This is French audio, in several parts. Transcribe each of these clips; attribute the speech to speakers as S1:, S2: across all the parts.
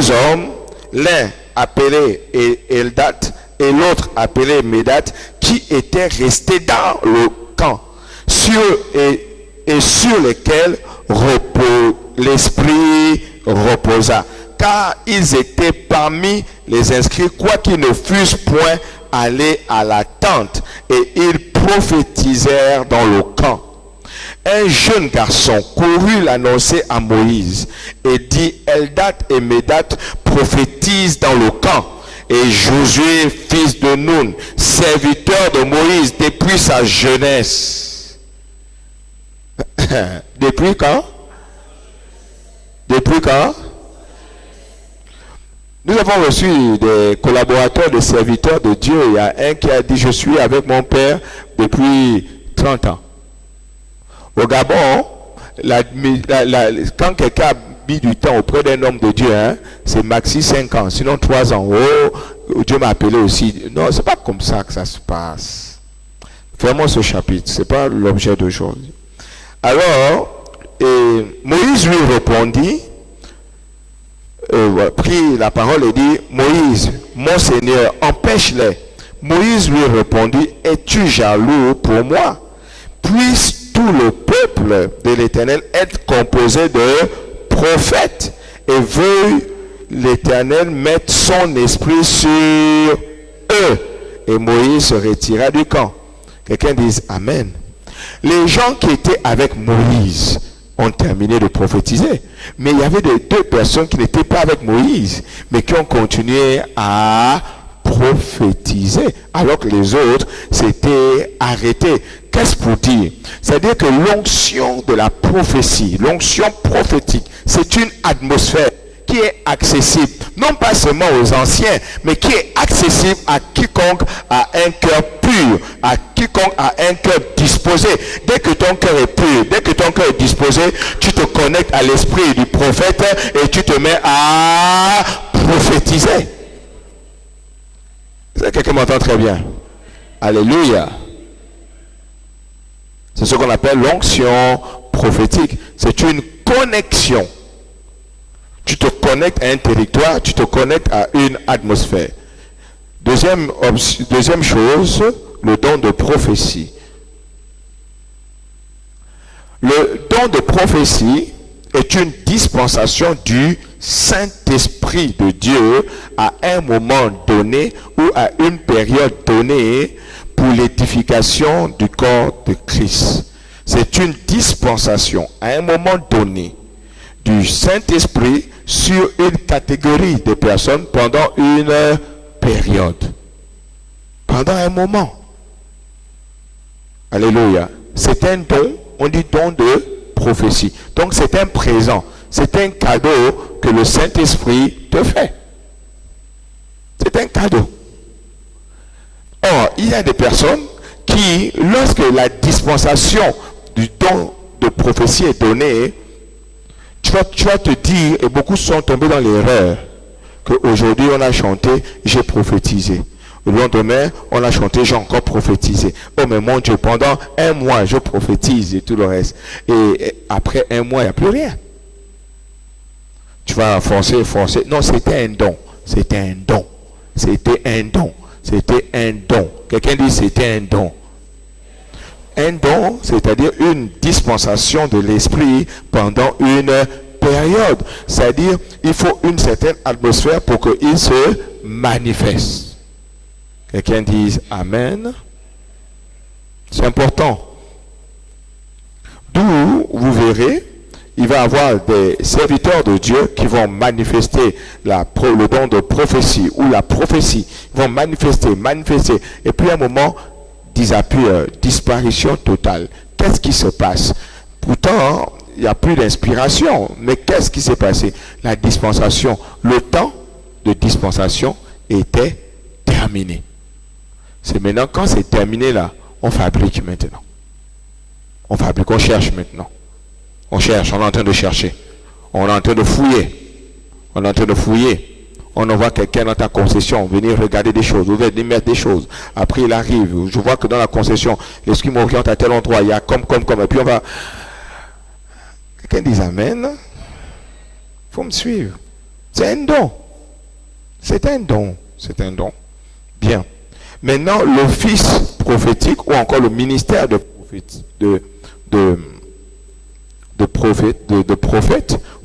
S1: deux hommes, l'un appelé Eldad et l'autre appelé Médad, qui étaient restés dans le camp, sur lesquels l'esprit reposa. Car ils étaient parmi les inscrits, quoiqu'ils ne fussent point allés à la tente, et ils prophétisèrent dans le camp. Un jeune garçon courut l'annoncer à Moïse et dit: Eldad et Médad prophétisent dans le camp. Et Josué, fils de Nun, serviteur de Moïse depuis sa jeunesse. Depuis quand? Depuis quand? Nous avons reçu des collaborateurs, des serviteurs de Dieu. Il y a un qui a dit: je suis avec mon père depuis 30 ans. Au Gabon, quand quelqu'un a mis du temps auprès d'un homme de Dieu, c'est maxi 5 ans, sinon 3 ans. Oh, Dieu m'a appelé aussi. Non, c'est pas comme ça que ça se passe. Fermons ce chapitre, c'est pas l'objet d'aujourd'hui. Alors, Moïse lui répondit, prit la parole et dit: Moïse, mon Seigneur, empêche-les. Moïse lui répondit: es-tu jaloux pour moi? Puisse tout le peuple de l'Éternel être composé de prophètes, et veuille l'Éternel mettre son esprit sur eux. Et Moïse se retira du camp. Quelqu'un dise Amen. Les gens qui étaient avec Moïse ont terminé de prophétiser. Mais il y avait deux personnes qui n'étaient pas avec Moïse, mais qui ont continué à prophétiser, alors que les autres s'étaient arrêtés. Qu'est-ce pour dire? C'est-à-dire que l'onction de la prophétie, l'onction prophétique, c'est une atmosphère qui est accessible, non pas seulement aux anciens, mais qui est accessible à quiconque a un cœur pur, à quiconque a un cœur disposé. Dès que ton cœur est pur, dès que ton cœur est disposé, tu te connectes à l'esprit du prophète et tu te mets à prophétiser. Quelqu'un m'entend très bien? Alléluia. C'est ce qu'on appelle l'onction prophétique. C'est une connexion. Tu te connectes à un territoire, tu te connectes à une atmosphère. Deuxième chose, le don de prophétie. Le don de prophétie est une dispensation du Saint-Esprit de Dieu à un moment donné ou à une période donnée pour l'édification du corps de Christ. C'est une dispensation à un moment donné du Saint-Esprit sur une catégorie de personnes pendant une période. Pendant un moment. Alléluia. C'est un don, on dit don de prophétie. Donc c'est un présent, c'est un cadeau que le Saint-Esprit te fait. C'est un cadeau. Or, il y a des personnes qui, lorsque la dispensation du don de prophétie est donnée, tu vas te dire, et beaucoup sont tombés dans l'erreur, qu'aujourd'hui on a chanté, j'ai prophétisé. Le lendemain, on a chanté, j'ai encore prophétisé. Oh mais mon Dieu, pendant un mois, je prophétise et tout le reste. Et après un mois, il n'y a plus rien. Tu vas forcer. Non, c'était un don. C'était un don. C'était un don. C'était un don. Quelqu'un dit c'était un don. Un don, c'est-à-dire une dispensation de l'esprit pendant une période. C'est-à-dire, il faut une certaine atmosphère pour qu'il se manifeste. Quelqu'un dise Amen. C'est important. D'où vous verrez, il va y avoir des serviteurs de Dieu qui vont manifester le don de prophétie ou la prophétie. Ils vont manifester. Et puis à un moment, disparition totale. Qu'est-ce qui se passe? Pourtant, il n'y a plus d'inspiration. Mais qu'est-ce qui s'est passé? La dispensation, le temps de dispensation était terminé. C'est maintenant, quand c'est terminé là, on fabrique maintenant. On cherche maintenant. On cherche, on est en train de chercher. On est en train de fouiller. On envoie quelqu'un dans ta concession, venir regarder des choses, venir mettre des choses. Après, il arrive. Je vois que dans la concession, l'esprit m'oriente à tel endroit, il y a comme. Et puis on va... Quelqu'un dit Amen. Il faut me suivre. C'est un don. C'est un don. C'est un don. Bien. Maintenant, l'office prophétique ou encore le ministère de prophète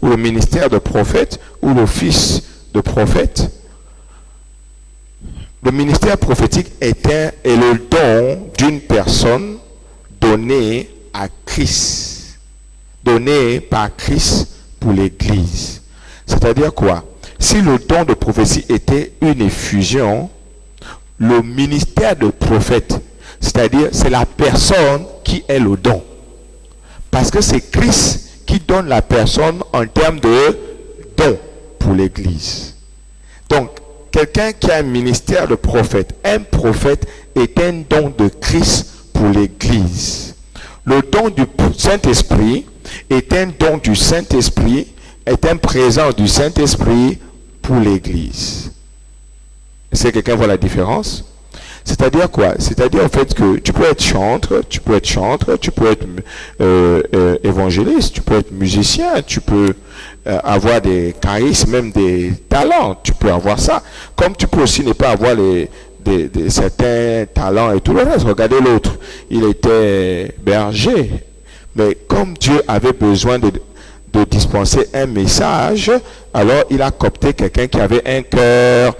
S1: ou le ministère de prophète ou l'office de prophète. Le ministère prophétique est le don d'une personne donné à Christ, donné par Christ pour l'Église. C'est-à-dire quoi? Si le don de prophétie était une effusion, le ministère de prophète, c'est-à-dire c'est la personne qui est le don. Parce que c'est Christ qui donne la personne en termes de don pour l'Église. Donc, quelqu'un qui a un ministère de prophète, un prophète est un don de Christ pour l'Église. Le don du Saint-Esprit est un don du Saint-Esprit, est un présent du Saint-Esprit pour l'Église. Est-ce que quelqu'un voit la différence? C'est-à-dire quoi? C'est-à-dire en fait que tu peux être chantre, tu peux être évangéliste, tu peux être musicien, tu peux avoir des charismes, même des talents, tu peux avoir ça. Comme tu peux aussi ne pas avoir certains talents et tout le reste. Regardez l'autre, il était berger, mais comme Dieu avait besoin de dispenser un message, alors il a coopté quelqu'un qui avait un cœur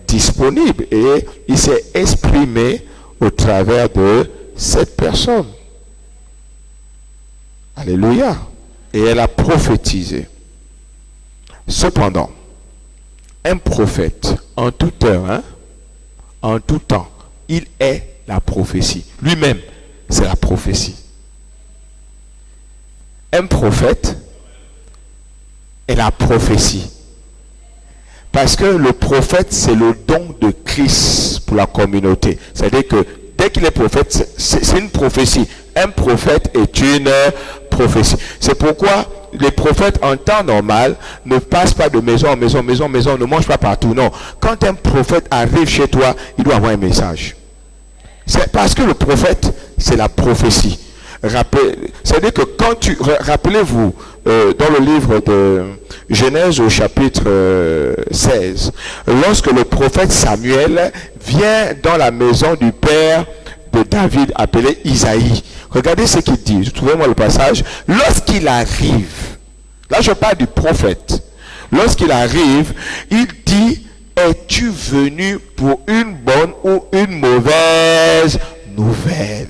S1: disponible et il s'est exprimé au travers de cette personne. Alléluia. Et elle a prophétisé. Cependant, un prophète, en toute heure, en tout temps, il est la prophétie. Lui-même, c'est la prophétie. Un prophète est la prophétie. Parce que le prophète, c'est le don de Christ pour la communauté. C'est-à-dire que dès qu'il est prophète, c'est une prophétie. Un prophète est une prophétie. C'est pourquoi les prophètes en temps normal ne passent pas de maison en maison, ne mangent pas partout. Non. Quand un prophète arrive chez toi, il doit avoir un message. C'est parce que le prophète, c'est la prophétie. C'est-à-dire que quand rappelez-vous, dans le livre de Genèse au chapitre 16, lorsque le prophète Samuel vient dans la maison du père de David appelé Isaïe, regardez ce qu'il dit. Trouvez-moi le passage. Lorsqu'il arrive, là je parle du prophète, lorsqu'il arrive, il dit: es-tu venu pour une bonne ou une mauvaise nouvelle?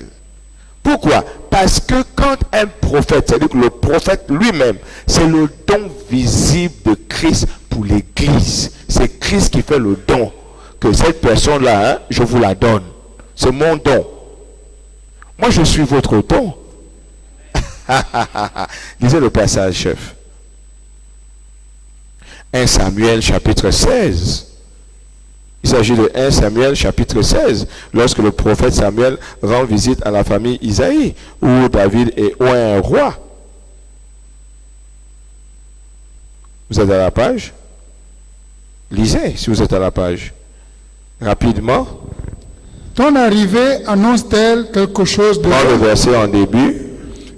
S1: Pourquoi? Parce que quand un prophète, c'est-à-dire que le prophète lui-même, c'est le don visible de Christ pour l'Église. C'est Christ qui fait le don. Que cette personne-là, je vous la donne. C'est mon don. Moi, je suis votre don. Lisez le passage, chef. 1 Samuel chapitre 16. Il s'agit de 1 Samuel chapitre 16, lorsque le prophète Samuel rend visite à la famille Isaïe, où David est un roi. Vous êtes à la page? Lisez si vous êtes à la page. Rapidement.
S2: Ton arrivée annonce-t-elle quelque chose de...
S1: Prends le verset en début.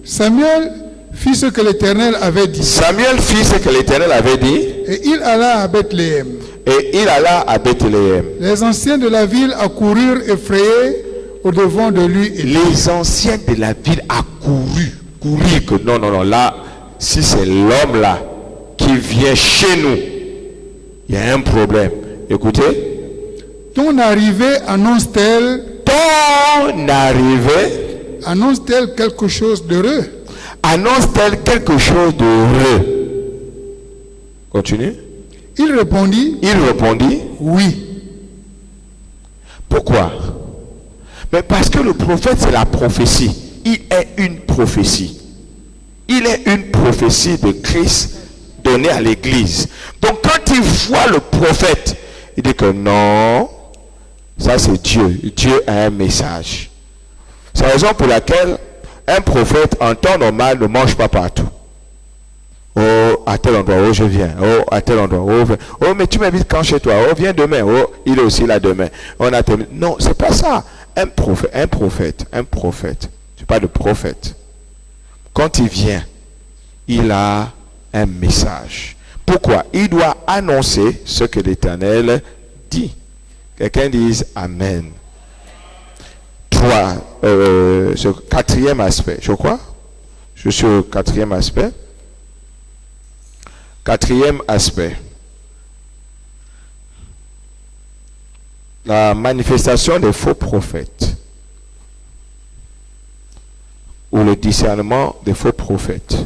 S2: Samuel fit ce que l'Éternel avait dit.
S1: Samuel fit ce que l'Éternel avait dit.
S2: Et il alla à Bethléem.
S1: Et il alla à Bethléem.
S2: Les anciens de la ville accoururent effrayés au-devant de lui.
S1: Les anciens de la ville accoururent. Que non, là, si c'est l'homme là qui vient chez nous, il y a un problème. Écoutez.
S2: Ton arrivée annonce-t-elle quelque chose d'heureux?
S1: Annonce-t-elle quelque chose d'heureux? Continue.
S2: Il répondit, oui.
S1: Pourquoi? Mais parce que le prophète, c'est la prophétie. Il est une prophétie. Il est une prophétie de Christ donnée à l'Église. Donc quand il voit le prophète, il dit que non, ça c'est Dieu. Dieu a un message. C'est la raison pour laquelle un prophète en temps normal ne mange pas partout. Oh, à tel endroit, oh, je viens. Oh, à tel endroit, oh, viens. Oh, mais tu m'invites quand chez toi? Oh, viens demain. Oh, il est aussi là demain. On a terminé. Non, c'est pas ça. Un prophète. C'est pas de prophète. Quand il vient, il a un message. Pourquoi? Il doit annoncer ce que l'Éternel dit. Quelqu'un dise Amen. Ce quatrième aspect, je crois. Je suis au quatrième aspect. Quatrième aspect. La manifestation des faux prophètes. Ou le discernement des faux prophètes.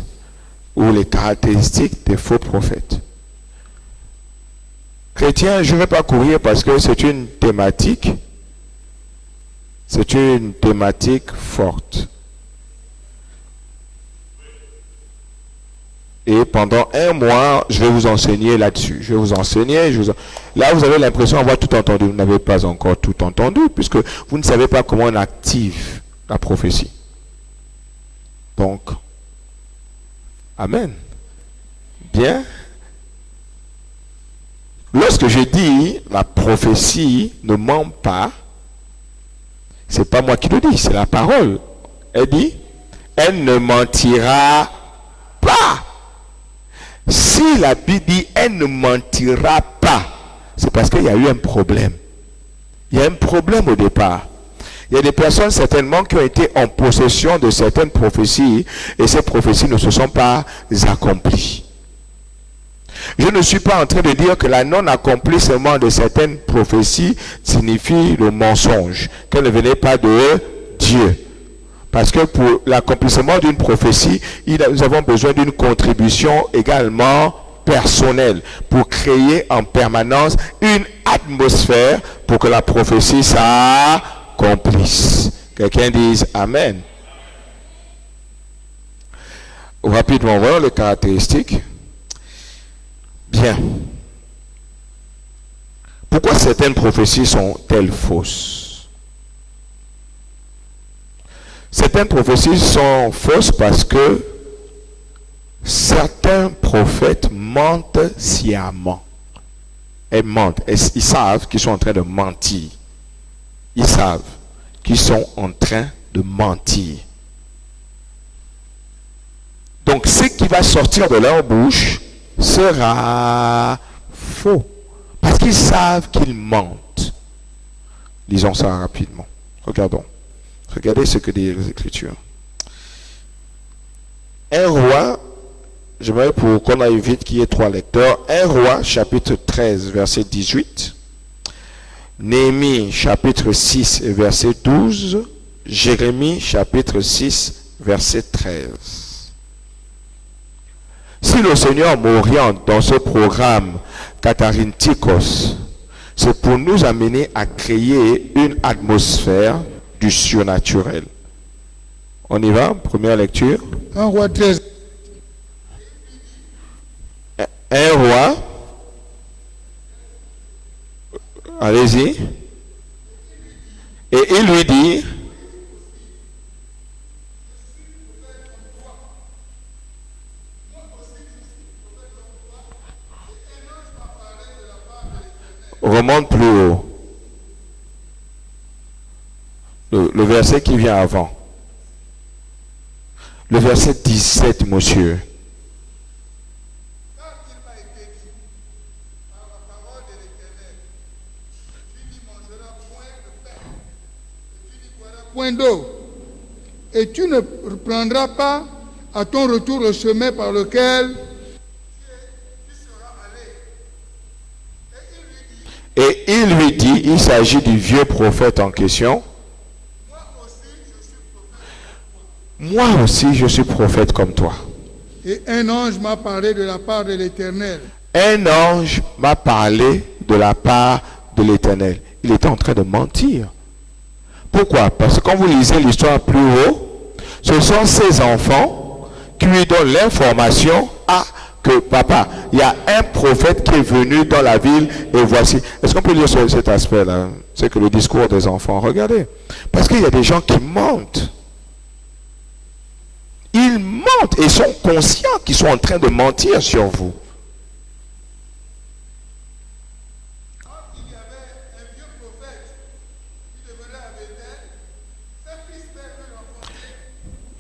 S1: Ou les caractéristiques des faux prophètes. Chrétien, je ne vais pas courir parce que c'est une thématique. C'est une thématique forte. Et pendant un mois, je vais vous enseigner là-dessus. Je vais vous enseigner. Là, vous avez l'impression d'avoir tout entendu. Vous n'avez pas encore tout entendu, puisque vous ne savez pas comment on active la prophétie. Donc, Amen. Bien. Lorsque je dis la prophétie ne ment pas, c'est pas moi qui le dis, c'est la parole. Elle dit, elle ne mentira pas. Si la Bible dit, elle ne mentira pas, c'est parce qu'il y a eu un problème. Il y a un problème au départ. Il y a des personnes certainement qui ont été en possession de certaines prophéties et ces prophéties ne se sont pas accomplies. Je ne suis pas en train de dire que la non-accomplissement de certaines prophéties signifie le mensonge, qu'elle ne venait pas de Dieu. Parce que pour l'accomplissement d'une prophétie, nous avons besoin d'une contribution également personnelle pour créer en permanence une atmosphère pour que la prophétie s'accomplisse. Quelqu'un dise Amen. Rapidement, voyons les caractéristiques. Bien. Pourquoi certaines prophéties sont-elles fausses? Certaines prophéties sont fausses parce que certains prophètes mentent sciemment. Ils mentent. Ils savent qu'ils sont en train de mentir. Ils savent qu'ils sont en train de mentir. Donc, ce qui va sortir de leur bouche sera faux. Parce qu'ils savent qu'ils mentent. Lisons ça rapidement. Regardons. Regardez ce que dit les Écritures. Un roi, j'aimerais pour qu'on aille vite qu'il y ait 3 lecteurs. Un roi, chapitre 13, verset 18. Néhémie, chapitre 6, verset 12. Jérémie, chapitre 6, verset 13. Si le Seigneur m'oriente dans ce programme Catharintikos, c'est pour nous amener à créer une atmosphère du surnaturel. On y va, première lecture.
S2: Un roi 13.
S1: Un roi, allez-y, et il lui dit, remonte plus haut. Le verset qui vient avant. Le verset 17, monsieur.
S2: Point d'eau. Et tu ne prendras pas à ton retour le chemin par lequel tu seras allé.
S1: Et il lui dit, il s'agit du vieux prophète en question. Moi aussi, je suis prophète comme toi.
S2: Et un ange m'a parlé de la part de l'Éternel.
S1: Un ange m'a parlé de la part de l'Éternel. Il était en train de mentir. Pourquoi? Parce que quand vous lisez l'histoire plus haut, ce sont ces enfants qui lui donnent l'information que papa, il y a un prophète qui est venu dans la ville et voici. Est-ce qu'on peut lire sur cet aspect-là? C'est que le discours des enfants, regardez. Parce qu'il y a des gens qui mentent. Ils mentent et sont conscients qu'ils sont en train de mentir sur vous.
S2: Il y avait un vieux prophète qui demeurait à Bethel. Ses fils pèrent l'enfanté.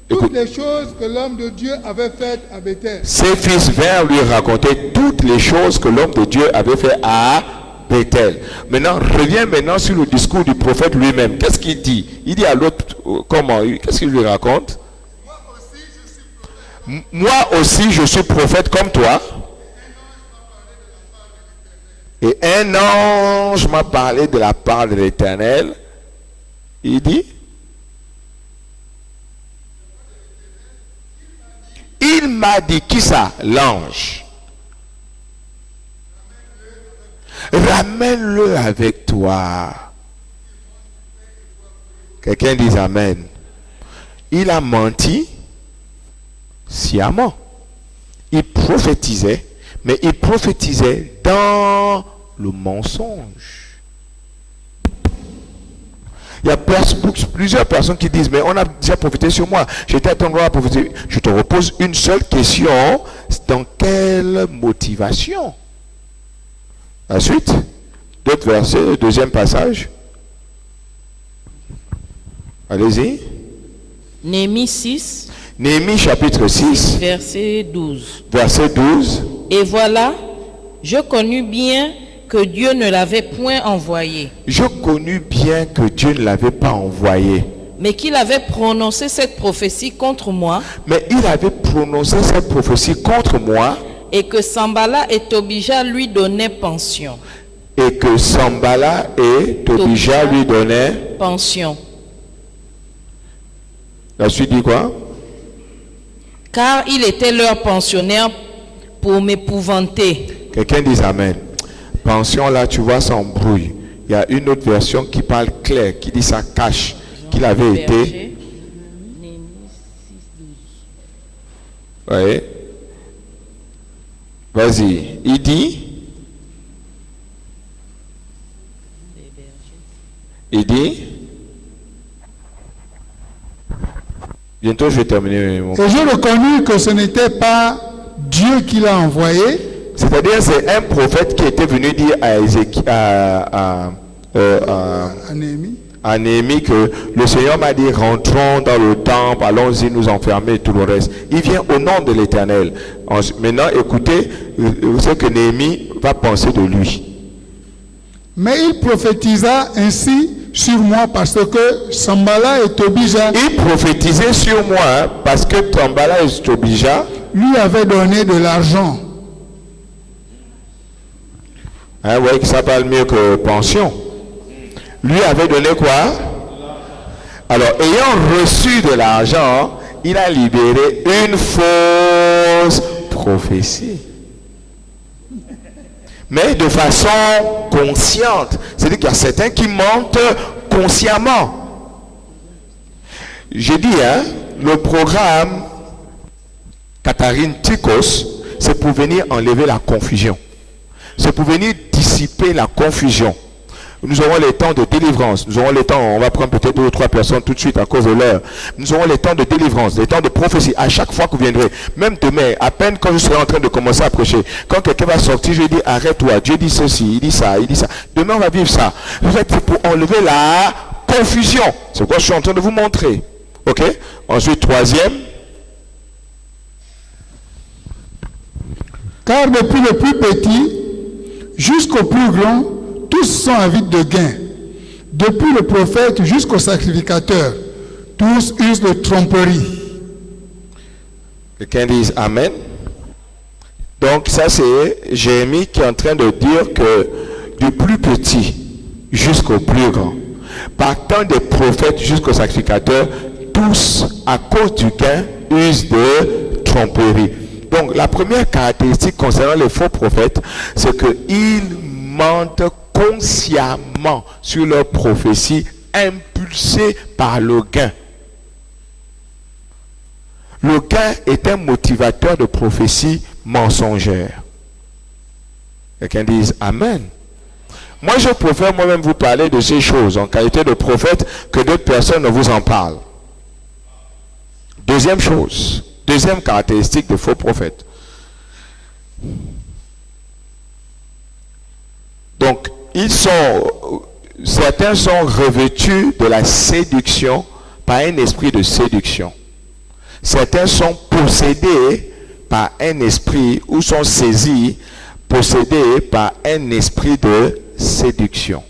S2: toutes les choses que l'homme de Dieu avait faites à Bethel.
S1: Ses fils vinrent lui raconter toutes les choses que l'homme de Dieu avait fait à Bethel. Maintenant, reviens maintenant sur le discours du prophète lui-même. Qu'est-ce qu'il dit? Il dit à l'autre, comment? Qu'est-ce qu'il lui raconte? Moi aussi, je suis prophète comme toi. Et un ange m'a parlé de la part de l'Éternel. Il dit, il m'a dit, qui ça? L'ange. Ramène-le avec toi. Quelqu'un dit amen. Il a menti sciemment. Il prophétisait, mais il prophétisait dans le mensonge. Il y a plusieurs personnes qui disent, mais on a déjà prophétisé sur moi. J'étais à ton endroit à prophétiser. Je te repose une seule question. Dans quelle motivation? La suite, d'autres versets, le deuxième passage. Allez-y.
S3: Néhémie 6.
S1: Néhémie chapitre 6.
S3: Verset 12.
S1: Verset 12.
S3: Et voilà, je connus bien que Dieu ne l'avait point envoyé.
S1: Je connus bien que Dieu ne l'avait pas envoyé.
S3: Mais qu'il avait prononcé cette prophétie contre moi.
S1: Mais il avait prononcé cette prophétie contre moi.
S3: Et que Sambala et Tobija lui donnaient pension.
S1: Et que Sambala et Tobija lui donnaient
S3: pension.
S1: La suite dit quoi?
S3: Car il était leur pensionnaire pour m'épouvanter.
S1: Quelqu'un dit amen. Pension là, tu vois, ça embrouille. Il y a une autre version qui parle clair, qui dit ça cache, qu'il avait été. Oui. Vas-y. Il dit. Il dit. Bientôt je vais terminer mon...
S2: Et je reconnus que ce n'était pas Dieu qui l'a envoyé.
S1: C'est-à-dire c'est un prophète qui était venu dire à Néhémie que le Seigneur m'a dit rentrons dans le temple, allons-y nous enfermer et tout le reste. Il vient au nom de l'Éternel. Maintenant écoutez ce que Néhémie va penser de lui.
S2: Mais il prophétisa ainsi sur moi parce que Sambala et Tobija...
S1: Il prophétisait sur moi parce que Sambala et Tobija
S2: lui avaient donné de l'argent.
S1: Hein, ouais, ça parle mieux que pension. Lui avait donné quoi? Alors, ayant reçu de l'argent, il a libéré une fausse prophétie. Mais de façon consciente. C'est-à-dire qu'il y a certains qui mentent consciemment. J'ai dit, hein, le programme Catherine Tikos, c'est pour venir enlever la confusion. C'est pour venir dissiper la confusion. Nous aurons les temps de délivrance. Nous aurons les temps, on va prendre peut-être 2 ou 3 personnes tout de suite à cause de l'heure. Nous aurons les temps de délivrance, les temps de prophétie. À chaque fois que vous viendrez, même demain, à peine quand je serai en train de commencer à prêcher, quand quelqu'un va sortir, je lui dis arrête-toi, Dieu dit ceci, il dit ça, il dit ça. Demain, on va vivre ça. En fait, c'est pour enlever la confusion. C'est quoi je suis en train de vous montrer. Ok? Ensuite, troisième.
S2: Car depuis le plus petit jusqu'au plus grand, tous sont avides de gain. Depuis le prophète jusqu'au sacrificateur, tous usent de tromperie.
S1: Quelqu'un dise Amen. Donc ça c'est Jérémie qui est en train de dire que du plus petit jusqu'au plus grand, partant des prophètes jusqu'au sacrificateur, tous à cause du gain usent de tromperie. Donc la première caractéristique concernant les faux prophètes, c'est qu'ils mentent consciemment sur leur prophétie, impulsée par le gain. Le gain est un motivateur de prophétie mensongère. Quelqu'un dise Amen. Moi, je préfère moi-même vous parler de ces choses en qualité de prophète que d'autres personnes ne vous en parlent. Deuxième chose, deuxième caractéristique de faux prophètes. Donc, certains sont revêtus de la séduction par un esprit de séduction. Certains sont possédés par un esprit ou sont saisis, possédés par un esprit de séduction.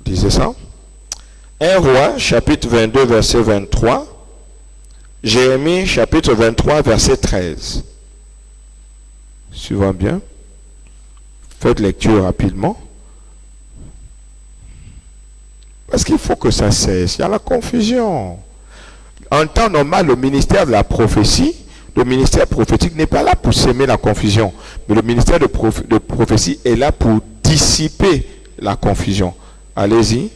S1: Disez ça. 1 Roi, chapitre 22, verset 23. Jérémie, chapitre 23, verset 13. Suivons bien. Faites lecture rapidement. Parce qu'il faut que ça cesse. Il y a la confusion. En temps normal, le ministère de la prophétie, le ministère prophétique n'est pas là pour s'aimer la confusion. Mais le ministère de prophétie est là pour dissiper la confusion. Allez-y.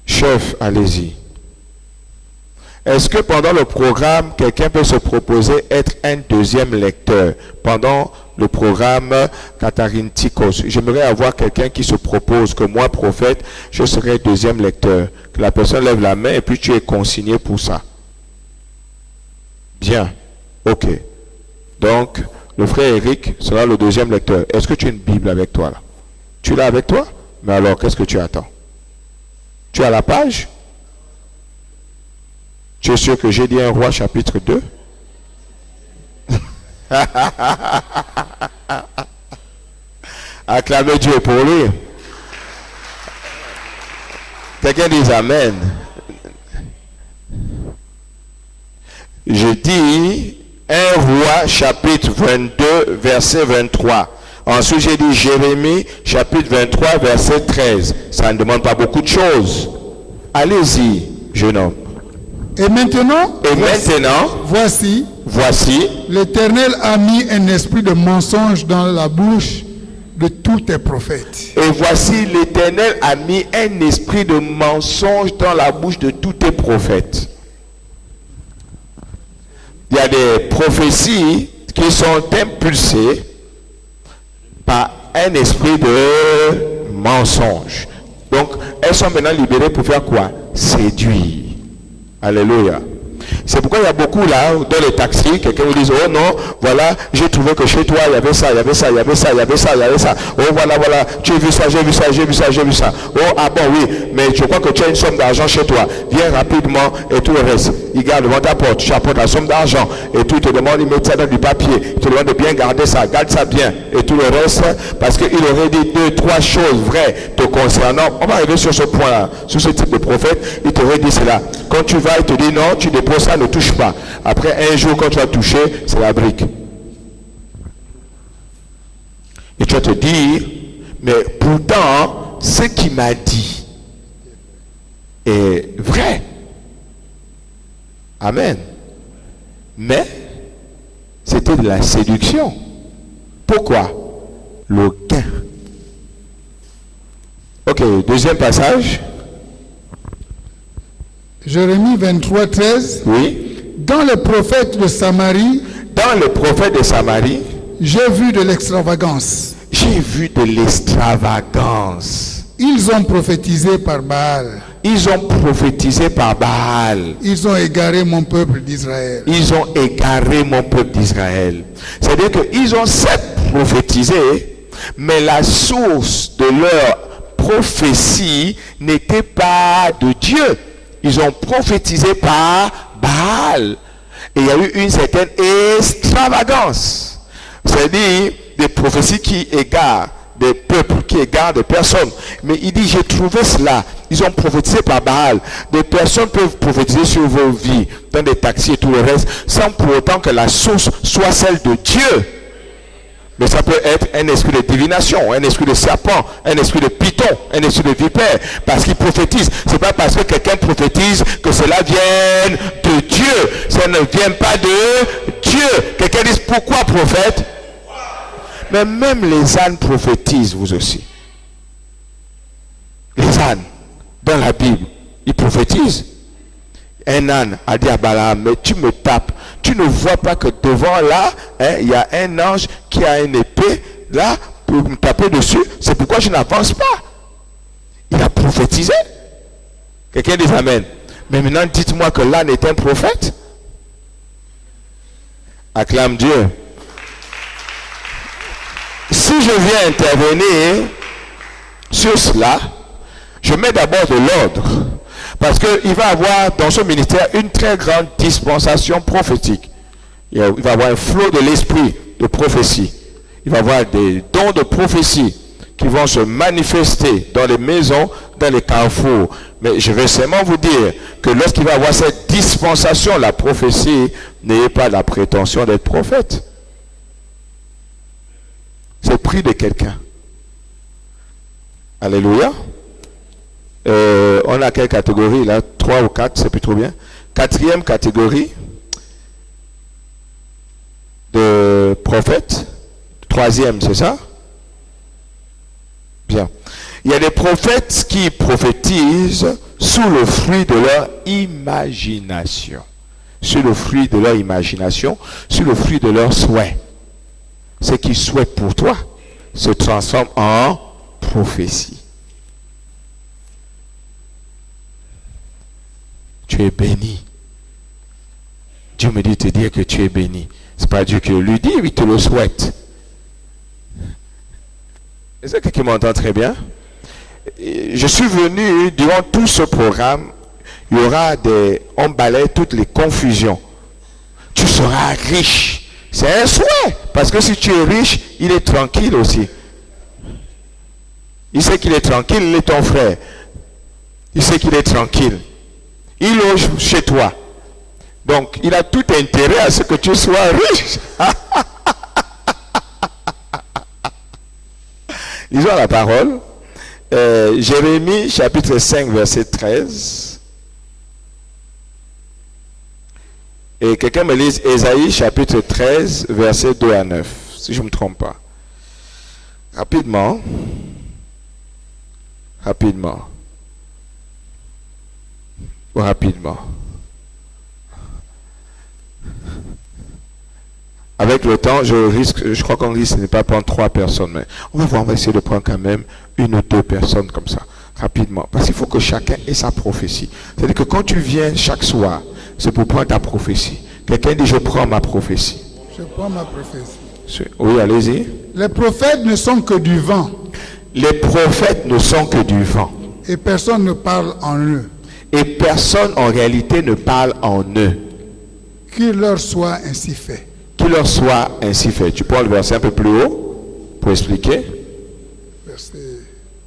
S1: Chef, allez-y. Est-ce que pendant le programme, quelqu'un peut se proposer être un deuxième lecteur pendant le programme Catharine Tikos? J'aimerais avoir quelqu'un qui se propose que moi, prophète, je serai deuxième lecteur. Que la personne lève la main et puis tu es consigné pour ça. Bien. Ok. Donc, le frère Eric sera le deuxième lecteur. Est-ce que tu as une Bible avec toi là? Tu l'as avec toi? Mais alors, qu'est-ce que tu attends? Tu as la page? Tu es sûr que j'ai dit 1 Roi chapitre 2? Acclamez Dieu pour lui. Quelqu'un dit Amen. Je dis 1 Roi chapitre 22 verset 23. Ensuite j'ai dit Jérémie chapitre 23 verset 13. Ça ne demande pas beaucoup de choses. Allez-y, jeune homme.
S2: Et maintenant, voici, l'Éternel a mis un esprit de mensonge dans la bouche de tous tes prophètes.
S1: Et voici, l'Éternel a mis un esprit de mensonge dans la bouche de tous tes prophètes. Il y a des prophéties qui sont impulsées par un esprit de mensonge. Donc, elles sont maintenant libérées pour faire quoi? Séduire. Alléluia. C'est pourquoi il y a beaucoup là, dans les taxis, quelqu'un vous dit, oh non, voilà, j'ai trouvé que chez toi, il y avait ça, il y avait ça, il y avait ça, il y avait ça, il y avait ça. Oh voilà, tu as vu ça, j'ai vu ça, j'ai vu ça, j'ai vu ça. Oh, ah bon, oui, mais je crois que tu as une somme d'argent chez toi. Viens rapidement et tout le reste. Il garde devant ta porte, tu apportes la somme d'argent et tout, il te demande, il met ça dans du papier. Il te demande de bien garder ça, garde ça bien. Et tout le reste, parce qu'il aurait dit 2, 3 choses vraies te concernant. On va arriver sur ce point-là, sur ce type de prophète, il t'aurait dit cela. Quand tu vas, il te dit non, tu déposes ça, ne touche pas. Après un jour, quand tu vas toucher, c'est la brique. Et tu vas te dire, mais pourtant, ce qu'il m'a dit est vrai. Amen. Mais, c'était de la séduction. Pourquoi? Le gain. Ok, deuxième passage.
S2: Jérémie 23, 13.
S1: Oui.
S2: Dans les prophètes de Samarie, j'ai vu de l'extravagance.
S1: J'ai vu de l'extravagance.
S2: Ils ont prophétisé par Baal.
S1: Ils ont prophétisé par Baal.
S2: Ils ont égaré mon peuple d'Israël.
S1: Ils ont égaré mon peuple d'Israël. C'est-à-dire qu'ils ont certes prophétisé, mais la source de leur prophétie n'était pas de Dieu. Ils ont prophétisé par Baal. Et il y a eu une certaine extravagance. C'est-à-dire des prophéties qui égarent des peuples, qui égarent des personnes. Mais il dit, j'ai trouvé cela. Ils ont prophétisé par Baal. Des personnes peuvent prophétiser sur vos vies, dans des taxis et tout le reste, sans pour autant que la source soit celle de Dieu. Mais ça peut être un esprit de divination, un esprit de serpent, un esprit de python, un esprit de vipère. Parce qu'il prophétise. C'est pas parce que quelqu'un prophétise que cela vienne de Dieu. Ça ne vient pas de Dieu. Quelqu'un dit, pourquoi prophète? Mais même les ânes prophétisent, vous aussi. Les ânes, dans la Bible, ils prophétisent. Un âne a dit à Balaam, mais tu me tapes. Tu ne vois pas que devant là, il y a un ange qui a une épée là pour me taper dessus. C'est pourquoi je n'avance pas. Il a prophétisé. Quelqu'un dit Amen. Mais maintenant, dites-moi que l'âne est un prophète. Acclame Dieu. Si je viens intervenir sur cela, Je mets d'abord de l'ordre. Parce qu'il va avoir dans ce ministère une très grande dispensation prophétique. Il va avoir un flot de l'esprit de prophétie. Il va avoir des dons de prophétie qui vont se manifester dans les maisons, dans les carrefours. Mais je vais seulement vous dire que lorsqu'il va avoir cette dispensation, la prophétie, n'ayez pas la prétention d'être prophète. C'est le prix de quelqu'un. Alléluia. On a quelle catégorie là? 3 ou 4, c'est plus trop bien. 4e catégorie de prophètes. 3e, c'est ça? Bien. Il y a des prophètes qui prophétisent sous le fruit de leur imagination. Sous le fruit de leur imagination, sous le fruit de leur souhait. Ce qu'ils souhaitent pour toi se transforme en prophétie. Tu es béni. Dieu me dit de te dire que tu es béni. C'est pas Dieu qui le lui dit, il te le souhaite. Est-ce que quelqu'un m'entend très bien? Je suis venu, durant tout ce programme, il y aura on balaye toutes les confusions. Tu seras riche. C'est un souhait. Parce que si tu es riche, il est tranquille aussi. Il sait qu'il est tranquille, il est ton frère. Il sait qu'il est tranquille. Il loge chez toi. Donc, il a tout intérêt à ce que tu sois riche. Lisons la parole. Jérémie, chapitre 5, verset 13. Et quelqu'un me lise Ésaïe, chapitre 13, verset 2 à 9. Si je ne me trompe pas. Rapidement. Avec le temps, je crois qu'on risque de ne pas prendre 3 personnes, mais on va essayer de prendre quand même 1 ou 2 personnes comme ça, rapidement. Parce qu'il faut que chacun ait sa prophétie. C'est-à-dire que quand tu viens chaque soir, c'est pour prendre ta prophétie. Quelqu'un dit, je prends ma prophétie.
S2: Je prends ma prophétie.
S1: Oui, allez-y.
S2: Les prophètes ne sont que du vent.
S1: Les prophètes ne sont que du vent.
S2: Et personne ne parle en eux.
S1: Et personne en réalité ne parle en eux.
S2: Qu'il leur soit ainsi fait.
S1: Qu'il leur soit ainsi fait. Tu prends le verset un peu plus haut pour expliquer.
S2: Verset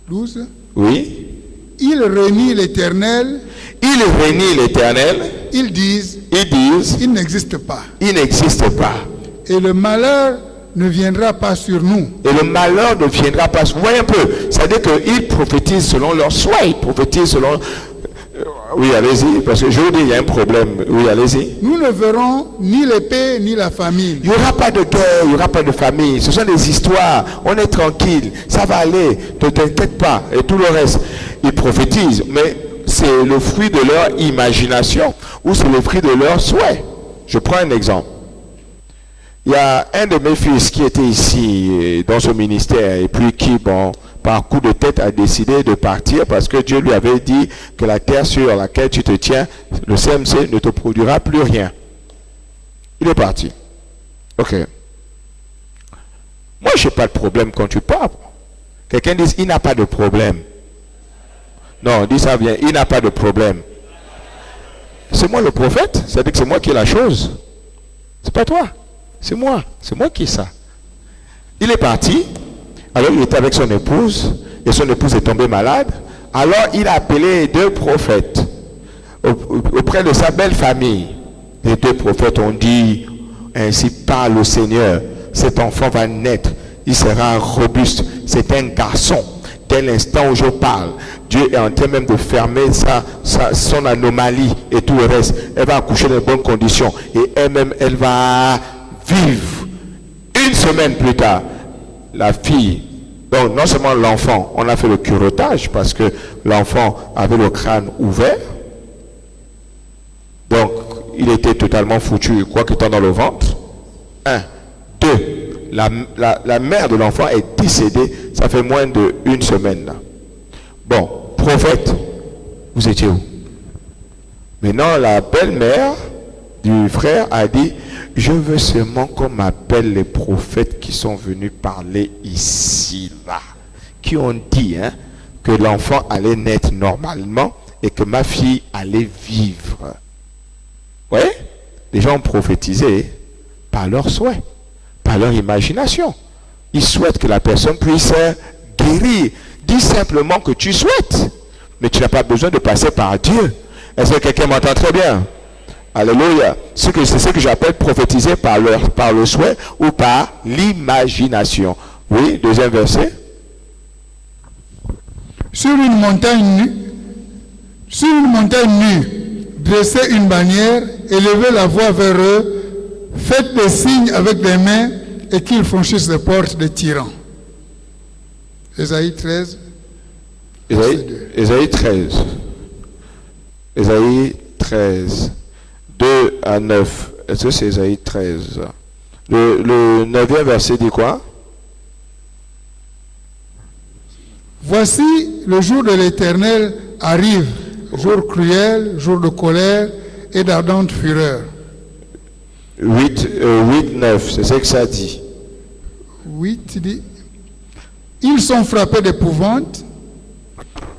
S2: 12.
S1: Oui.
S2: Ils renient l'Éternel.
S1: Ils renient l'Éternel.
S2: Ils disent.
S1: Il
S2: n'existe pas.
S1: Il n'existe pas.
S2: Et le malheur ne viendra pas sur nous.
S1: Et le malheur ne viendra pas sur nous. Voyez un peu. C'est-à-dire qu'ils prophétisent selon leur souhait. Ils prophétisent selon... Oui, allez-y, parce que je vous dis, il y a un problème. Oui, allez-y.
S2: Nous ne verrons ni l'épée, ni la famine.
S1: Il n'y aura pas de guerre, il n'y aura pas de famine. Ce sont des histoires. On est tranquille. Ça va aller. Ne t'inquiète pas. Et tout le reste. Ils prophétisent. Mais c'est le fruit de leur imagination ou c'est le fruit de leur souhait. Je prends un exemple. Il y a un de mes fils qui était ici dans ce ministère et puis qui, par coup de tête, a décidé de partir parce que Dieu lui avait dit que la terre sur laquelle tu te tiens, le CMC, ne te produira plus rien. Il est parti. Ok. Moi, je n'ai pas de problème quand tu pars. Quelqu'un dit, il n'a pas de problème. Non, dis ça bien, il n'a pas de problème. C'est moi le prophète, c'est-à-dire que c'est moi qui ai la chose. C'est pas toi. C'est moi qui ai ça. Il est parti, alors il était avec son épouse, et son épouse est tombée malade. Alors il a appelé 2 prophètes auprès de sa belle famille. Les 2 prophètes ont dit, ainsi parle le Seigneur, cet enfant va naître, il sera robuste, c'est un garçon. Dès l'instant où je parle, Dieu est en train même de fermer son anomalie et tout le reste. Elle va accoucher dans de bonnes conditions et elle-même, elle va vivre. 1 semaine plus tard, la fille, donc non seulement l'enfant, on a fait le curettage parce que l'enfant avait le crâne ouvert. Donc, il était totalement foutu, quoi qu'il était dans le ventre. 1. 2. La mère de l'enfant est décédée, ça fait moins d'1 semaine là. Bon, prophète, vous étiez où? Maintenant, la belle-mère du frère a dit, je veux seulement qu'on m'appelle les prophètes qui sont venus parler ici, là, qui ont dit, que l'enfant allait naître normalement et que ma fille allait vivre. Oui, les gens ont prophétisé par leurs souhaits, par leur imagination. Ils souhaitent que la personne puisse guérir. Dis simplement que tu souhaites, mais tu n'as pas besoin de passer par Dieu. Est-ce que quelqu'un m'entend très bien? Alléluia. C'est ce que j'appelle prophétiser par le souhait ou par l'imagination. Oui, deuxième verset.
S2: Sur une montagne nue, dressez une bannière, élevez la voix vers eux, faites des signes avec des mains et qu'ils franchissent les portes des tyrans. Ésaïe 13.
S1: Ésaïe 13. Ésaïe 13. 2 à 9. Est-ce que c'est Ésaïe 13? Le 9e verset dit quoi?
S2: Voici le jour de l'Éternel arrive, jour cruel, jour de colère et d'ardente fureur.
S1: 8, 9, c'est ce que ça dit.
S2: 8 dit, ils sont frappés d'épouvante,